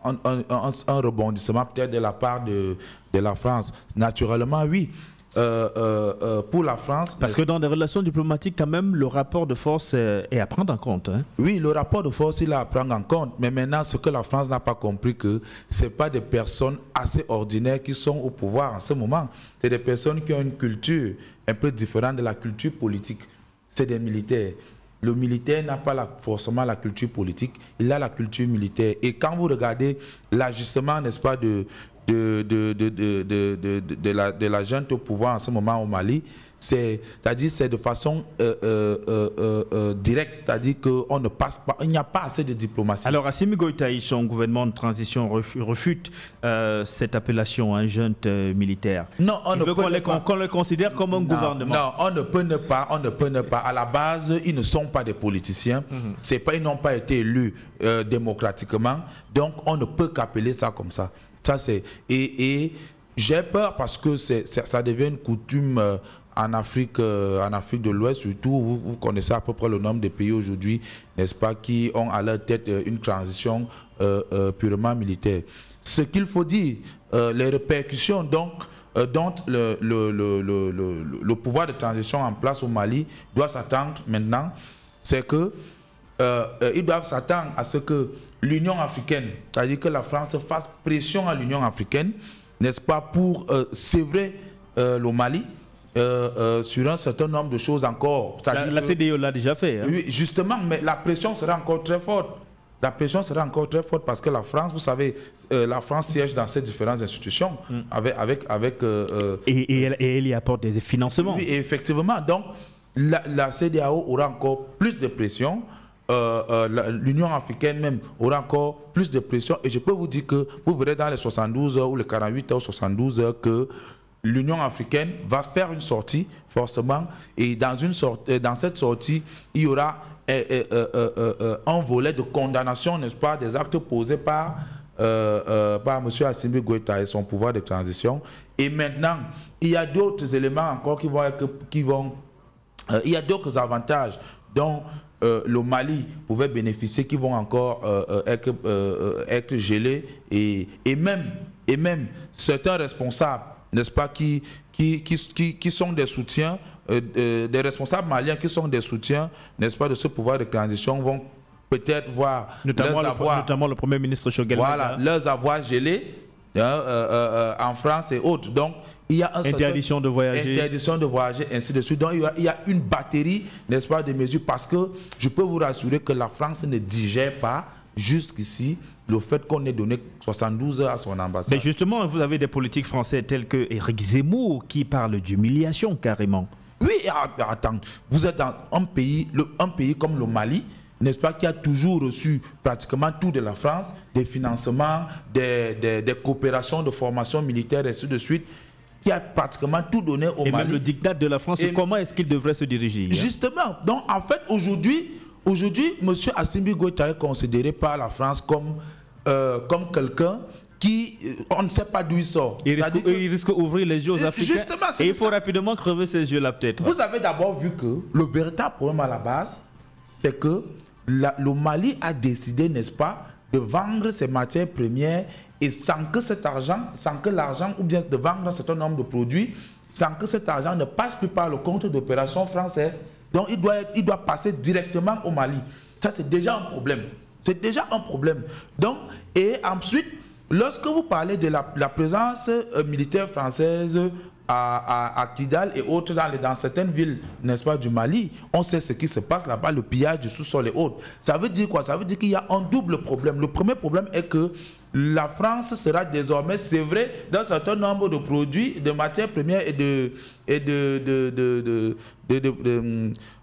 un rebondissement peut-être de la part de la France. Naturellement, oui. Pour la France... Parce que dans les relations diplomatiques, quand même, le rapport de force est à prendre en compte. Hein? Oui, le rapport de force, il est à prendre en compte. Mais maintenant, ce que la France n'a pas compris, que ce n'est pas des personnes assez ordinaires qui sont au pouvoir en ce moment. C'est des personnes qui ont une culture un peu différente de la culture politique. C'est des militaires. Le militaire n'a pas forcément la culture politique, il a la culture militaire. Et quand vous regardez l'agissement, n'est-ce pas, de la junte au pouvoir en ce moment au Mali, c'est-à-dire c'est de façon directe, c'est-à-dire qu'on ne passe pas, il n'y a pas assez de diplomatie. Alors Assimi Goïta, son gouvernement de transition refute cette appellation, un junte militaire. Non, on ne peut qu'on le considère comme un gouvernement. Non, on ne peut ne pas. À la base, ils ne sont pas des politiciens. C'est pas, ils n'ont pas été élus démocratiquement. Donc, on ne peut qu'appeler ça comme ça. Ça c'est et j'ai peur parce que ça devient une coutume. En Afrique de l'Ouest, surtout, vous connaissez à peu près le nombre de pays aujourd'hui, n'est-ce pas, qui ont à leur tête une transition purement militaire. Ce qu'il faut dire, les répercussions dont le pouvoir de transition en place au Mali doit s'attendre maintenant, c'est que ils doivent s'attendre à ce que l'Union africaine, c'est-à-dire que la France fasse pression à l'Union africaine, n'est-ce pas, pour sévrer le Mali. Sur un certain nombre de choses encore. La CEDEAO l'a déjà fait. Hein? Oui, justement, mais la pression sera encore très forte. La pression sera encore très forte parce que la France, vous savez, la France siège dans ces différentes institutions et elle y apporte des financements. Oui, effectivement. Donc, la CEDEAO aura encore plus de pression. L'Union africaine même aura encore plus de pression. Et je peux vous dire que vous verrez dans les 72 heures ou les 48 heures ou 72 heures que l'Union africaine va faire une sortie, forcément, et dans cette sortie, il y aura un volet de condamnation, n'est-ce pas, des actes posés par M. Assimi Goïta et son pouvoir de transition. Et maintenant, il y a d'autres éléments encore il y a d'autres avantages dont le Mali pouvait bénéficier, qui vont encore être gelés, et même certains responsables, n'est-ce pas, qui sont des soutiens, des responsables maliens qui sont des soutiens, n'est-ce pas, de ce pouvoir de transition, vont peut-être voir notamment le Premier ministre Choguel. Voilà, leurs avoirs gelés en France et autres. Donc, il y a interdiction de voyager, ainsi de suite. Donc, il y a une batterie, n'est-ce pas, de mesures, parce que je peux vous rassurer que la France ne digère pas jusqu'ici le fait qu'on ait donné 72 heures à son ambassade. Mais justement, vous avez des politiques français tels que Éric Zemmour qui parlent d'humiliation carrément. Oui, attends, vous êtes dans un pays comme le Mali, n'est-ce pas, qui a toujours reçu pratiquement tout de la France, des financements, des coopérations de formation militaire, et ainsi de suite, qui a pratiquement tout donné au Mali. Et même le diktat de la France, comment est-ce qu'il devrait se diriger? Justement, donc en fait, aujourd'hui, M. Assimi Goïta est considéré par la France comme quelqu'un qui, on ne sait pas d'où il sort. Il risque d'ouvrir les yeux aux Africains. Justement, et il faut rapidement crever ses yeux là peut-être. Vous avez d'abord vu que le véritable problème à la base, c'est que le Mali a décidé, n'est-ce pas, de vendre ses matières premières, et sans que l'argent, ou bien de vendre un certain nombre de produits, sans que cet argent ne passe plus par le compte d'opération français. Donc, il doit passer directement au Mali. Ça, c'est déjà un problème. C'est déjà un problème. Donc, et ensuite, lorsque vous parlez de la présence militaire française à Kidal et autres dans certaines villes, n'est-ce pas, du Mali, on sait ce qui se passe là-bas, le pillage du sous-sol et autres. Ça veut dire quoi? Ça veut dire qu'il y a un double problème. Le premier problème est que la France sera désormais sévrée d'un certain nombre de produits, de matières premières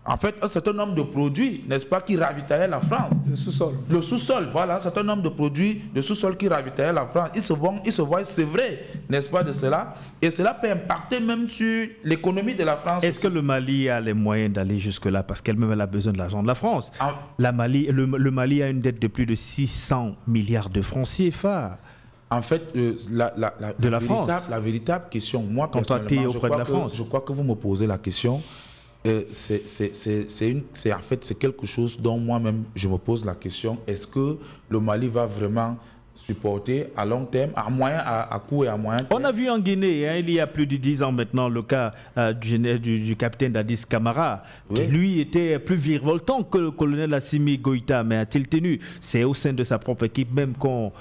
en fait, un certain nombre de produits, n'est-ce pas, qui ravitaillaient la France. Le sous-sol. Le sous-sol, voilà, un certain nombre de produits de sous-sol qui ravitaillaient la France. Ils se voient sévrés, n'est-ce pas, de cela. Et cela peut impacter même sur l'économie de la France. Est-ce que le Mali a les moyens d'aller jusque-là? Parce qu'elle-même a besoin de l'argent de la France. Le Mali a une dette de plus de 600 milliards de francs CFA. En fait, la véritable question, moi personnellement, je crois que vous me posez la question. C'est quelque chose dont moi-même je me pose la question. Est-ce que le Mali va vraiment supporter à long terme, à court et à moyen terme? On a vu en Guinée, il y a plus de 10 ans maintenant, le cas du capitaine Dadis Camara, qui lui était plus virevoltant que le colonel Assimi Goïta, mais a-t-il tenu? C'est au sein de sa propre équipe même qu'on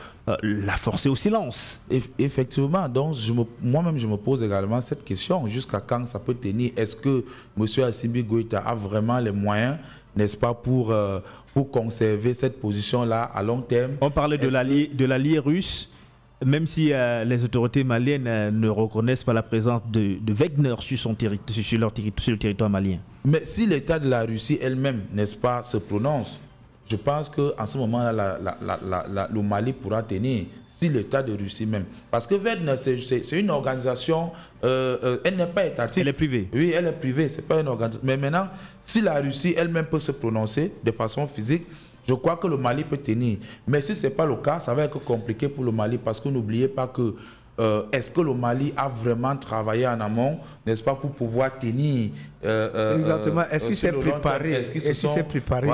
l'a forcé au silence. Effectivement, donc moi-même je me pose également cette question, jusqu'à quand ça peut tenir? Est-ce que M. Assimi Goïta a vraiment les moyens, n'est-ce pas, pour conserver cette position-là à long terme? On parlait de l'allié russe, même si les autorités maliennes ne reconnaissent pas la présence de Wagner sur le territoire malien. Mais si l'État de la Russie elle-même, n'est-ce pas, se prononce, je pense qu'en ce moment-là, le Mali pourra tenir, si l'État de Russie même. Parce que Wagner, c'est une organisation, elle n'est pas étatique. Elle est privée. Oui, elle est privée, c'est pas une organisation. Mais maintenant, si la Russie elle-même peut se prononcer de façon physique, je crois que le Mali peut tenir. Mais si ce n'est pas le cas, ça va être compliqué pour le Mali, parce que n'oubliez pas que est-ce que le Mali a vraiment travaillé en amont, n'est-ce pas, pour pouvoir tenir exactement. Est-ce qu'il s'est préparé? Est-ce qu'il s'est préparé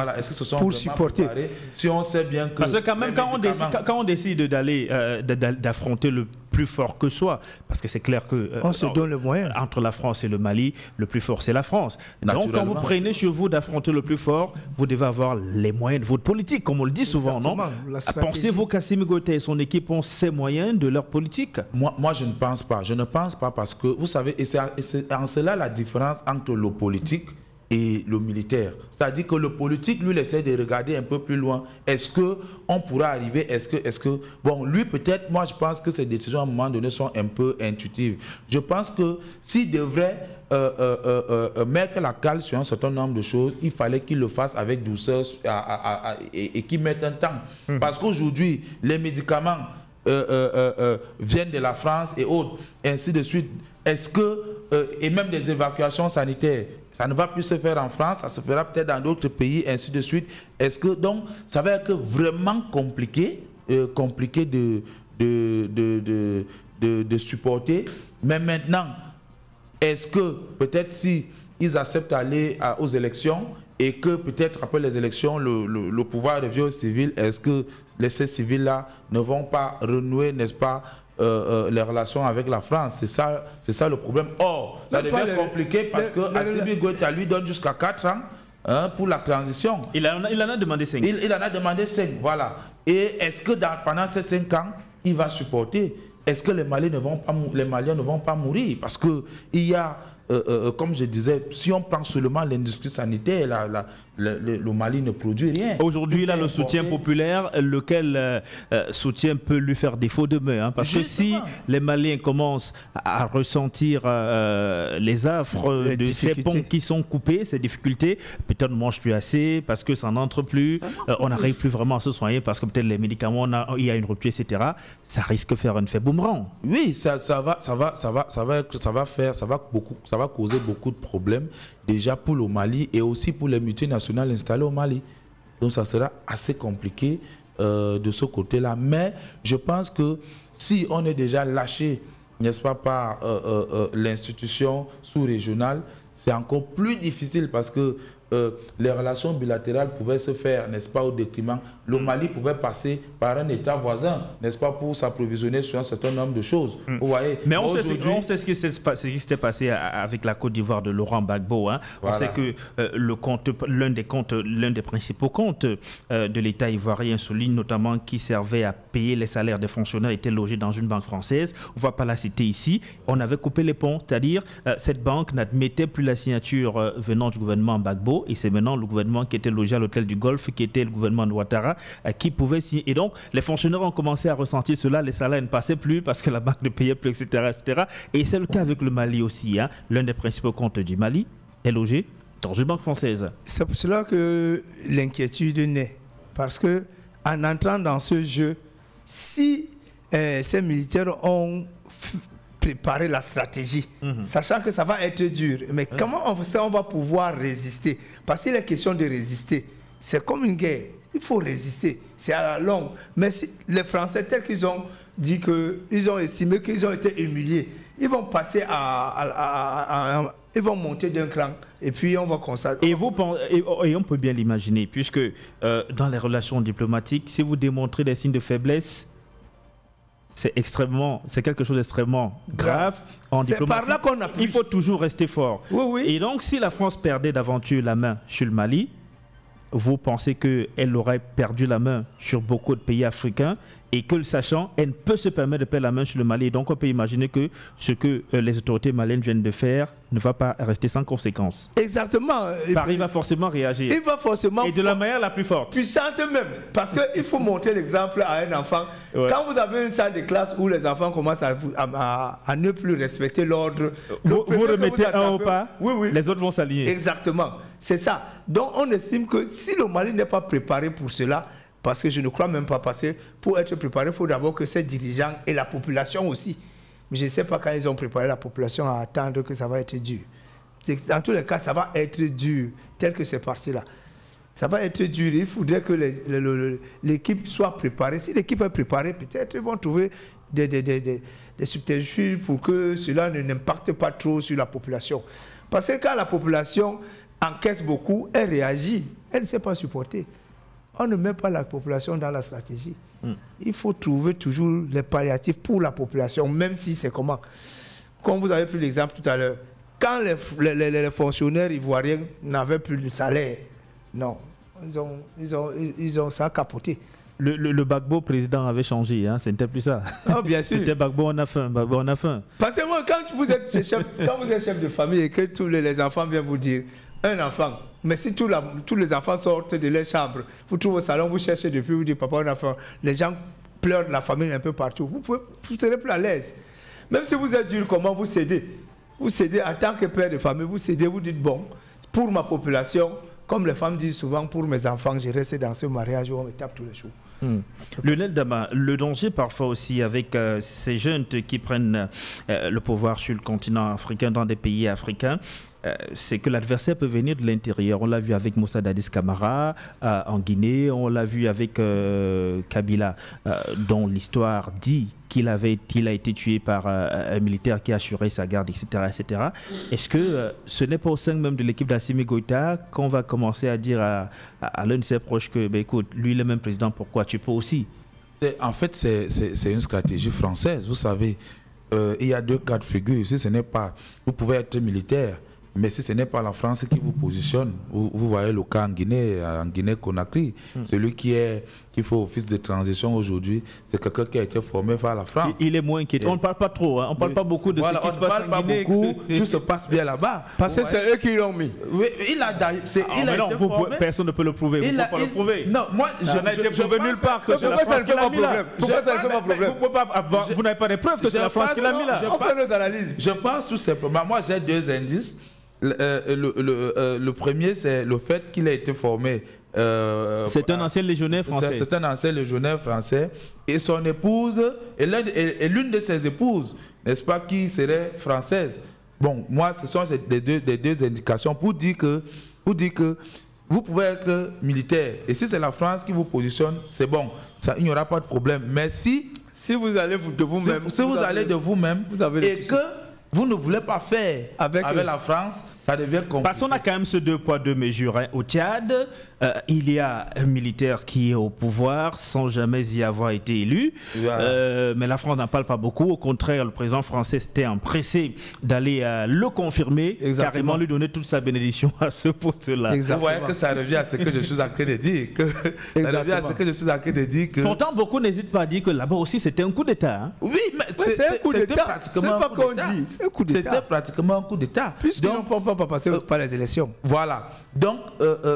pour supporter? Si on sait bien que... Parce que quand même, quand on décide d'affronter le plus fort que soi, parce que c'est clair que on se donne le moyen. Entre la France et le Mali, le plus fort c'est la France. Donc quand vous prenez sur vous d'affronter le plus fort, vous devez avoir les moyens de votre politique, comme on le dit souvent, non? Pensez-vous qu'Assimi Goïta et son équipe ont ces moyens de leur politique? Moi je ne pense pas. Je ne pense pas, parce que vous savez, et c'est en cela la différence entre le politique et le militaire. C'est-à-dire que le politique, lui, il essaie de regarder un peu plus loin. Est-ce qu'on pourra arriver? Bon, lui, peut-être, moi, je pense que ces décisions, à un moment donné, sont un peu intuitives. Je pense que s'il devrait mettre la cale sur un certain nombre de choses, il fallait qu'il le fasse avec douceur et qu'il mette un temps. Parce qu'aujourd'hui, les médicaments viennent de la France et autres, ainsi de suite. Est-ce que, et même des évacuations sanitaires, ça ne va plus se faire en France, ça se fera peut-être dans d'autres pays, ainsi de suite. Est-ce que, donc, ça va être vraiment compliqué de supporter. Mais maintenant, est-ce que peut-être si ils acceptent d'aller aux élections et que peut-être après les élections, le pouvoir revient aux civils, est-ce que ces civils-là ne vont pas renouer, n'est-ce pas, les relations avec la France? C'est ça le problème. Or, ça devient compliqué parce que Assimi Goïta lui donne jusqu'à 4 ans pour la transition. Il en a demandé 5. Il en a demandé 5, voilà. Et est-ce que pendant ces 5 ans, il va supporter? Est-ce que les Maliens ne vont pas mourir? Parce qu'il y a, comme je disais, si on prend seulement l'industrie sanitaire, le Mali ne produit rien. Aujourd'hui, là, le soutien populaire, lequel soutien peut lui faire défaut demain, hein, parce justement, que si les Maliens commencent à ressentir les affres de ces ponts qui sont coupés, ces difficultés, peut-être ne mange plus assez, parce que ça n'entre plus, on n'arrive plus vraiment à se soigner, parce que peut-être les médicaments, il y a une rupture, etc. Ça risque de faire un effet boomerang. Oui, ça va causer beaucoup de problèmes, déjà pour le Mali et aussi pour les multinationales installées au Mali. Donc ça sera assez compliqué de ce côté-là. Mais je pense que si on est déjà lâché, n'est-ce pas, par l'institution sous-régionale, c'est encore plus difficile parce que les relations bilatérales pouvaient se faire, n'est-ce pas, au détriment. Le Mali pouvait passer par un État voisin, n'est-ce pas, pour s'approvisionner sur un certain nombre de choses. Vous voyez. Mais on sait ce qui s'est passé avec la Côte d'Ivoire de Laurent Gbagbo. Hein. Voilà. On sait que l'un des principaux comptes de l'État ivoirien souligne notamment qui servait à payer les salaires des fonctionnaires était logé dans une banque française. On ne va pas la citer ici. On avait coupé les ponts, c'est-à-dire cette banque n'admettait plus la signature venant du gouvernement Gbagbo. Et c'est maintenant le gouvernement qui était logé à l'hôtel du Golfe, qui était le gouvernement de Ouattara, qui pouvait signer. Et donc, les fonctionnaires ont commencé à ressentir cela, les salaires ne passaient plus parce que la banque ne payait plus, etc. etc. Et c'est le cas avec le Mali aussi. Hein. L'un des principaux comptes du Mali est logé dans une banque française. C'est pour cela que l'inquiétude naît. Parce qu'en entrant dans ce jeu, si ces militaires ont préparer la stratégie, sachant que ça va être dur. Mais comment on va pouvoir résister? Parce qu'il est question de résister. C'est comme une guerre. Il faut résister. C'est à la longue. Mais si les Français, tels qu'ils ont dit qu'ils ont estimé qu'ils ont été humiliés, ils vont passer ils vont monter d'un cran et puis on va constater. Et on peut bien l'imaginer, puisque dans les relations diplomatiques, si vous démontrez des signes de faiblesse, c'est quelque chose d'extrêmement grave en diplomatie. Par là qu'on a il faut toujours rester fort. Oui, oui. Et donc, si la France perdait d'aventure la main sur le Mali, vous pensez qu'elle aurait perdu la main sur beaucoup de pays africains et que le sachant, elle ne peut se permettre de perdre la main sur le Mali. Donc on peut imaginer que ce que les autorités maliennes viennent de faire ne va pas rester sans conséquence. Exactement. Paris va forcément réagir. Il va forcément. Et de la manière la plus forte. Puissante même. Parce qu'il faut montrer l'exemple à un enfant. Ouais. Quand vous avez une salle de classe où les enfants commencent à ne plus respecter l'ordre. Vous remettez un au pas, oui, oui. Les autres vont s'aligner. Exactement. C'est ça. Donc on estime que si le Mali n'est pas préparé pour cela, parce que je ne crois même pas passer, pour être préparé, il faut d'abord que ces dirigeants et la population aussi. Mais je ne sais pas quand ils ont préparé la population à attendre que ça va être dur. Dans tous les cas, ça va être dur, tel que c'est parti là. Ça va être dur. Il faudrait que l'équipe soit préparée. Si l'équipe est préparée, peut-être ils vont trouver des subterfuges pour que cela n'impacte pas trop sur la population. Parce que quand la population encaisse beaucoup, elle réagit. Elle ne sait pas supporter. On ne met pas la population dans la stratégie. Il faut trouver toujours les palliatifs pour la population, même si c'est comment. Comme vous avez pris l'exemple tout à l'heure, quand les fonctionnaires ivoiriens n'avaient plus de salaire, non, ils ont ça capoté. Le Gbagbo président avait changé, hein, c'était plus ça. Ah, bien sûr. C'était Gbagbo on a faim, Gbagbo on a faim. Parce que moi, quand vous êtes chef de famille et que tous les enfants viennent vous dire, un enfant, mais si tous les enfants sortent de leur chambre, vous trouvez au salon, vous cherchez depuis, vous dites papa, un enfant, les gens pleurent la famille un peu partout, vous serez plus à l'aise. Même si vous êtes dur, comment vous cédez? Vous cédez en tant que père de famille, vous cédez, vous dites bon, pour ma population, comme les femmes disent souvent, pour mes enfants, je reste dans ce mariage où on me tape tous les jours. Lionel Dama, le danger parfois aussi avec ces jeunes qui prennent le pouvoir sur le continent africain, dans des pays africains, c'est que l'adversaire peut venir de l'intérieur. On l'a vu avec Moussa Dadis Camara en Guinée, on l'a vu avec Kabila, dont l'histoire dit qu'il a été tué par un militaire qui a assuré sa garde, etc. etc. Est-ce que ce n'est pas au sein même de l'équipe d'Assimi Goïta qu'on va commencer à dire à l'un de ses proches que, écoute, lui, il est même président, pourquoi tu peux aussi? En fait, c'est une stratégie française. Vous savez, il y a deux cas de figure. Si ce n'est pas, vous pouvez être militaire, mais si ce n'est pas la France qui vous positionne, vous voyez le cas en Guinée-Conakry, celui qui fait office de transition aujourd'hui, c'est quelqu'un qui a été formé par la France. Il est moins inquiété. On ne parle pas trop, hein. On ne parle pas beaucoup de ce qui se passe en Guinée. Tout se passe bien là-bas. Parce que c'est eux qui l'ont mis. Oui, personne ne peut le prouver. Vous ne pouvez pas le prouver. Non, moi, je n'ai été prouvé nulle part que c'est la France qui l'a mis là. Pourquoi ça ne fait pas problème? Vous n'avez pas de preuves que c'est la France qui l'a mis là. On fait nos analyses. Je pense tout simplement, moi j'ai deux indices. Le premier, c'est le fait qu'il a été formé. C'est un ancien légionnaire français. C'est un ancien légionnaire français. Et son épouse, et l'une de ses épouses, n'est-ce pas, qui serait française. Bon, moi, ce sont des deux indications pour dire que vous pouvez être militaire. Et si c'est la France qui vous positionne, c'est bon. Il n'y aura pas de problème. Mais si vous allez de vous-même, si vous allez de vous-même et que vous ne voulez pas faire avec la France, ça devient compliqué. Parce qu'on a quand même ce 2 poids 2 mesures. Hein. Au Tchad, il y a un militaire qui est au pouvoir sans jamais y avoir été élu. Voilà. Mais la France n'en parle pas beaucoup. Au contraire, le président français s'était empressé d'aller le confirmer, carrément lui donner toute sa bénédiction à ce poste-là. Vous voyez que ça revient à ce que je suis en train de dire. Pourtant, beaucoup n'hésitent pas à dire que là-bas aussi, c'était un coup d'État. Hein. Oui, mais c'est un coup d'État. C'est pas qu'on dit. C'était pratiquement un coup d'État. Puisqu'ils n'ont pas passer par les élections. Voilà. Donc,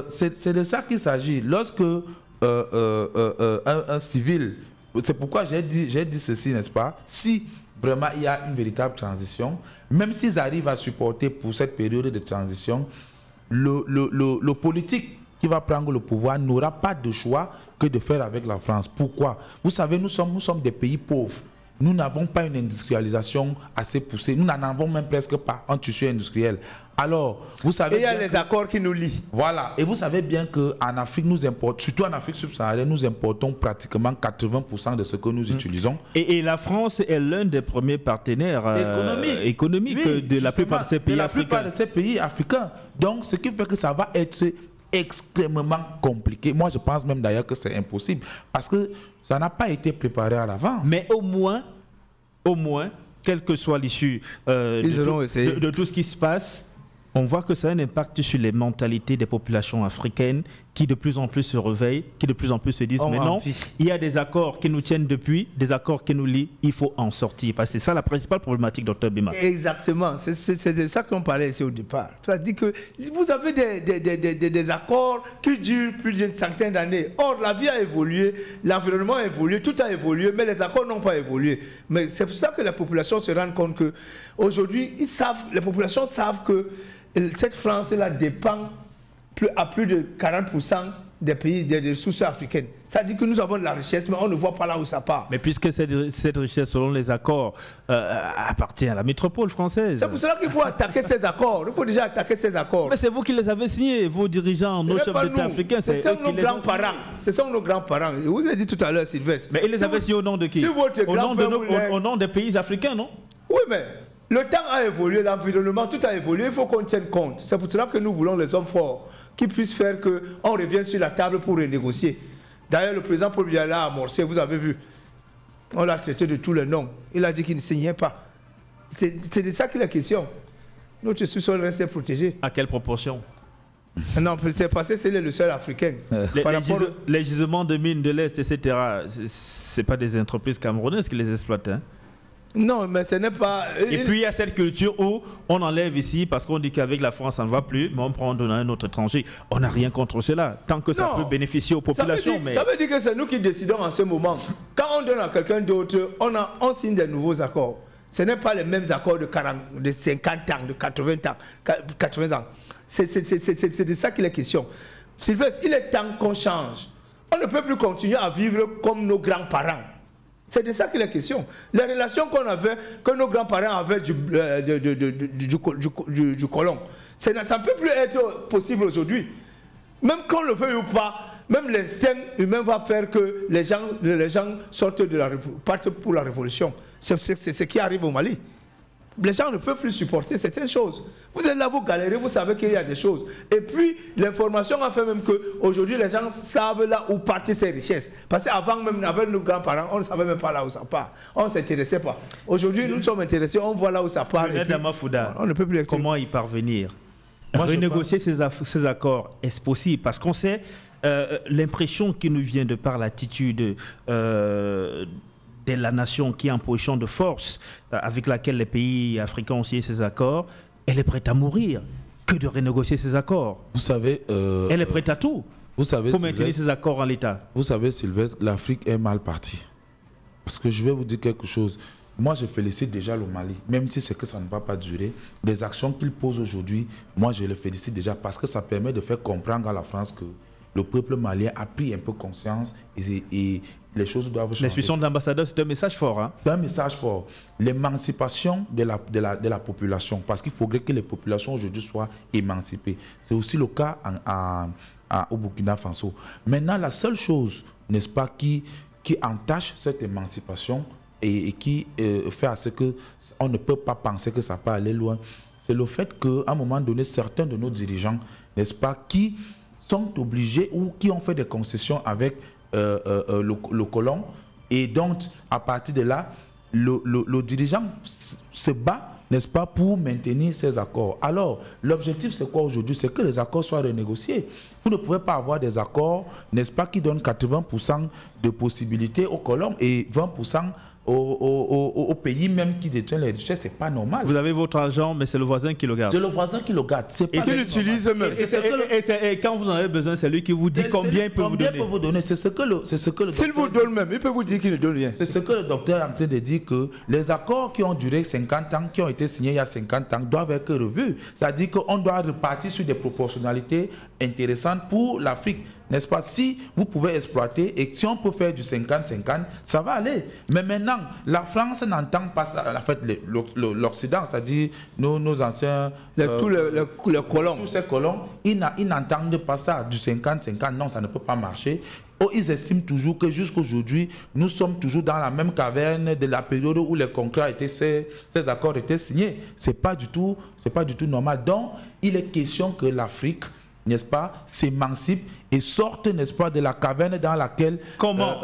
c'est de ça qu'il s'agit. Lorsque un civil, c'est pourquoi j'ai dit ceci, n'est-ce pas? Si vraiment il y a une véritable transition, même s'ils arrivent à supporter pour cette période de transition, le politique qui va prendre le pouvoir n'aura pas de choix que de faire avec la France. Pourquoi? Vous savez, nous sommes des pays pauvres. nous n'avons pas une industrialisation assez poussée. Nous n'en avons même presque pas en tissu industriel. Alors, vous savez... Et il y a les accords qui nous lient. Voilà. Et vous savez bien qu'en Afrique, nous importons, surtout en Afrique subsaharienne, nous importons pratiquement 80% de ce que nous utilisons. Et la France est l'un des premiers partenaires économiques de la plupart de ces pays africains. La plupart de ces pays africains. Donc, ce qui fait que ça va être extrêmement compliqué. Moi, je pense même d'ailleurs que c'est impossible parce que ça n'a pas été préparé à l'avance. Mais au moins, quelle que soit l'issue de tout ce qui se passe, on voit que ça a un impact sur les mentalités des populations africaines qui de plus en plus se réveillent, qui de plus en plus se disent mais non, il y a des accords qui nous tiennent depuis, des accords qui nous lient, il faut en sortir. Parce que c'est ça la principale problématique, Dr Bima. Exactement, c'est de ça qu'on parlait ici au départ. C'est-à-dire que vous avez des accords qui durent plus d'une centaine d'années. Or, la vie a évolué, l'environnement a évolué, tout a évolué, mais les accords n'ont pas évolué. Mais c'est pour ça que la population se rend compte qu'aujourd'hui, les populations savent que cette France-là dépend à plus de 40% des pays, des ressources africaines. Ça dit que nous avons de la richesse, mais on ne voit pas là où ça part. Mais puisque cette richesse, selon les accords, appartient à la métropole française. C'est pour cela qu'il faut attaquer ces accords. Il faut déjà attaquer ces accords. Mais c'est vous qui les avez signés, vos dirigeants, nos chefs d'État africains. Ce sont nos grands-parents. Ce sont nos grands-parents. Je vous ai dit tout à l'heure, Sylvestre. Mais ils les avaient signés au nom de qui? Au nom des pays africains, non? Oui, mais le temps a évolué, l'environnement, tout a évolué. Il faut qu'on tienne compte. C'est pour cela que nous voulons les hommes forts qui puissent faire qu'on revienne sur la table pour renégocier. D'ailleurs, le président Paul Biya l'a amorcé, vous avez vu. On l'a traité de tous les noms. Il a dit qu'il ne signait pas. C'est de ça qu'il est question. Notre sous-sol reste protégé. À quelle proportion? Non, c'est parce que c'est le seul africain. Les gisements de mines de l'Est, etc., ce n'est pas des entreprises camerounaises qui les exploitent, hein? Non, mais ce n'est pas... Et puis il y a cette culture où on enlève ici parce qu'on dit qu'avec la France ça ne va plus, mais on prend, on donne à un autre étranger. On n'a rien contre cela, tant que ça peut bénéficier aux populations. Ça veut dire que c'est nous qui décidons en ce moment. Quand on donne à quelqu'un d'autre, on signe des nouveaux accords. Ce n'est pas les mêmes accords de 50 ans, de 80 ans. C'est de ça qu'il est question. Sylvestre, il est temps qu'on change. On ne peut plus continuer à vivre comme nos grands-parents. C'est de ça qu'il est question. Les relations qu'on avait, que nos grands-parents avaient du colon, ça ne peut plus être possible aujourd'hui. Même qu'on le veuille ou pas, même l'instinct humain va faire que les gens sortent partent pour la révolution. C'est ce qui arrive au Mali. Les gens ne peuvent plus supporter certaines choses. Vous êtes là, vous galérez, vous savez qu'il y a des choses. Et puis, l'information a fait même qu'aujourd'hui, les gens savent là où partent ces richesses. Parce qu'avant, même avec nos grands-parents, on ne savait même pas là où ça part. On ne s'intéressait pas. Aujourd'hui, nous sommes intéressés, on voit là où ça part. On ne peut plus comment y parvenir? Renégocier ces accords, est-ce possible? Parce qu'on sait l'impression qui nous vient de par l'attitude de la nation qui est en position de force avec laquelle les pays africains ont signé ces accords, elle est prête à mourir que de renégocier ces accords. Vous savez... elle est prête à tout pour maintenir ces accords en l'état. Vous savez, Sylvestre, l'Afrique est mal partie. Parce que je vais vous dire quelque chose. Moi, je félicite déjà le Mali, même si c'est que ça ne va pas durer. Des actions qu'il pose aujourd'hui, moi, je le félicite déjà parce que ça permet de faire comprendre à la France que le peuple malien a pris un peu conscience et les choses doivent changer. L'expulsion de l'ambassadeur, c'est un message fort. Hein? C'est un message fort. L'émancipation de la population, parce qu'il faudrait que les populations aujourd'hui soient émancipées. C'est aussi le cas au Burkina Faso. Maintenant, la seule chose, n'est-ce pas, qui entache cette émancipation et qui fait à ce qu'on ne peut pas penser que ça peut aller loin, c'est le fait qu'à un moment donné, certains de nos dirigeants, n'est-ce pas, qui sont obligés ou qui ont fait des concessions avec le colon, et donc à partir de là le dirigeant se bat, n'est-ce pas, pour maintenir ces accords. Alors l'objectif c'est quoi aujourd'hui? C'est que les accords soient renégociés. Vous ne pouvez pas avoir des accords, n'est-ce pas, qui donnent 80% de possibilités aux colons et 20% au pays même qui détient les richesses. C'est pas normal. Vous avez votre argent, mais c'est le voisin qui le garde. C'est le voisin qui le garde. Et qui l'utilise même. Et quand vous en avez besoin, c'est lui qui vous dit combien il peut vous donner. C'est ce que le S'il vous donne même, il peut vous dire qu'il ne donne rien. C'est ce que le docteur est en train de dire, que les accords qui ont duré 50 ans, qui ont été signés il y a 50 ans, doivent être revus. C'est-à-dire qu'on doit repartir sur des proportionnalités intéressantes pour l'Afrique. n'est-ce pas? Si vous pouvez exploiter et si on peut faire du 50-50, ça va aller. Mais maintenant, la France n'entend pas ça. En fait, l'Occident, c'est-à-dire nos anciens... tous les colons. Tous ces colons, ils n'entendent pas ça, du 50-50. Non, ça ne peut pas marcher. Ils estiment toujours que jusqu'aujourd'hui, nous sommes toujours dans la même caverne de la période où les contrats étaient, ces accords étaient signés. Ce n'est pas du tout normal. Donc, il est question que l'Afrique, n'est-ce pas, s'émancipe et sorte, n'est-ce pas, de la caverne dans laquelle... Comment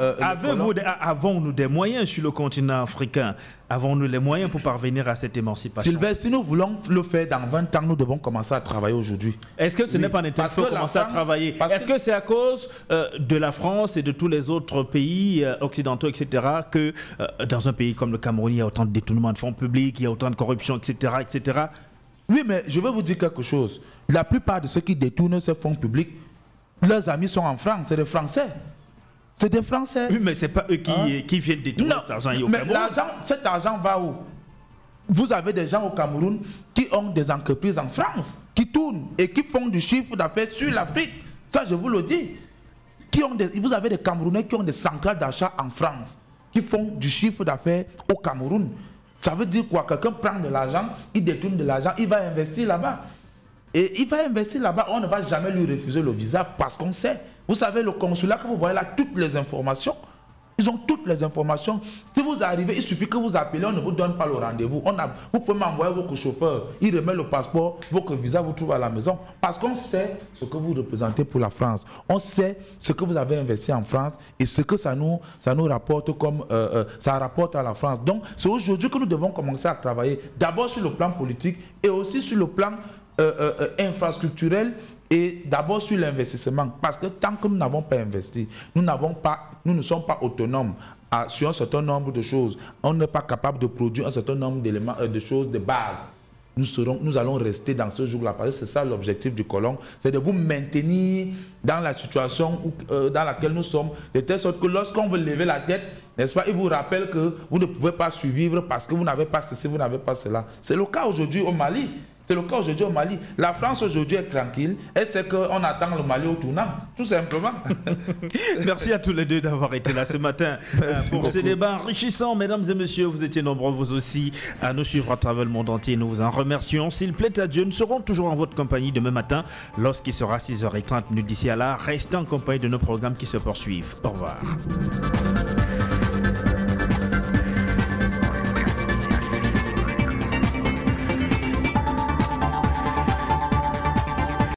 avons-nous des moyens sur le continent africain? Avons-nous les moyens pour parvenir à cette émancipation? Sylvain, si nous voulons le faire dans 20 ans, nous devons commencer à travailler aujourd'hui. Est-ce que ce n'est pas nécessaire de commencer à travailler? Est-ce que c'est à cause de la France et de tous les autres pays occidentaux, etc., que dans un pays comme le Cameroun, il y a autant de détournements de fonds publics, il y a autant de corruption, etc., etc.? Oui, mais je vais vous dire quelque chose. La plupart de ceux qui détournent ces fonds publics, leurs amis sont en France, c'est des Français. C'est des Français. Oui, mais ce n'est pas eux qui viennent détourner cet argent. Mais cet argent va où? Vous avez des gens au Cameroun qui ont des entreprises en France, qui tournent et qui font du chiffre d'affaires sur l'Afrique. Ça, je vous le dis. Vous avez des Camerounais qui ont des centrales d'achat en France, qui font du chiffre d'affaires au Cameroun. Ça veut dire quoi? Quelqu'un prend de l'argent, il détourne de l'argent, il va investir là-bas. Et il va investir là-bas, on ne va jamais lui refuser le visa parce qu'on sait. Vous savez, le consulat que vous voyez là, toutes les informations, ils ont toutes les informations. Si vous arrivez, il suffit que vous appelez, on ne vous donne pas le rendez-vous. Vous pouvez m'envoyer votre chauffeur, il remet le passeport, votre visa vous trouve à la maison. Parce qu'on sait ce que vous représentez pour la France. On sait ce que vous avez investi en France et ce que ça nous rapporte comme ça rapporte à la France. Donc, c'est aujourd'hui que nous devons commencer à travailler d'abord sur le plan politique et aussi sur le plan infrastructurel et d'abord sur l'investissement. Parce que tant que nous n'avons pas investi, nous ne sommes pas autonomes sur un certain nombre de choses. On n'est pas capable de produire un certain nombre d'éléments, de choses de base. Nous allons rester dans ce jour-là. Parce que c'est ça l'objectif du colon, c'est de vous maintenir dans la situation dans laquelle nous sommes, de telle sorte que lorsqu'on veut lever la tête, n'est-ce pas, il vous rappelle que vous ne pouvez pas survivre parce que vous n'avez pas ceci, vous n'avez pas cela. C'est le cas aujourd'hui au Mali. C'est le cas aujourd'hui au Mali. La France aujourd'hui est tranquille et c'est qu'on attend le Mali au tournant, tout simplement. Merci à tous les deux d'avoir été là ce matin pour ce débat enrichissant. Mesdames et messieurs, vous étiez nombreux vous aussi à nous suivre à travers le monde entier. Nous vous en remercions. S'il plaît à Dieu, nous serons toujours en votre compagnie demain matin lorsqu'il sera 6h30 d'ici à là. Restez en compagnie de nos programmes qui se poursuivent. Au revoir.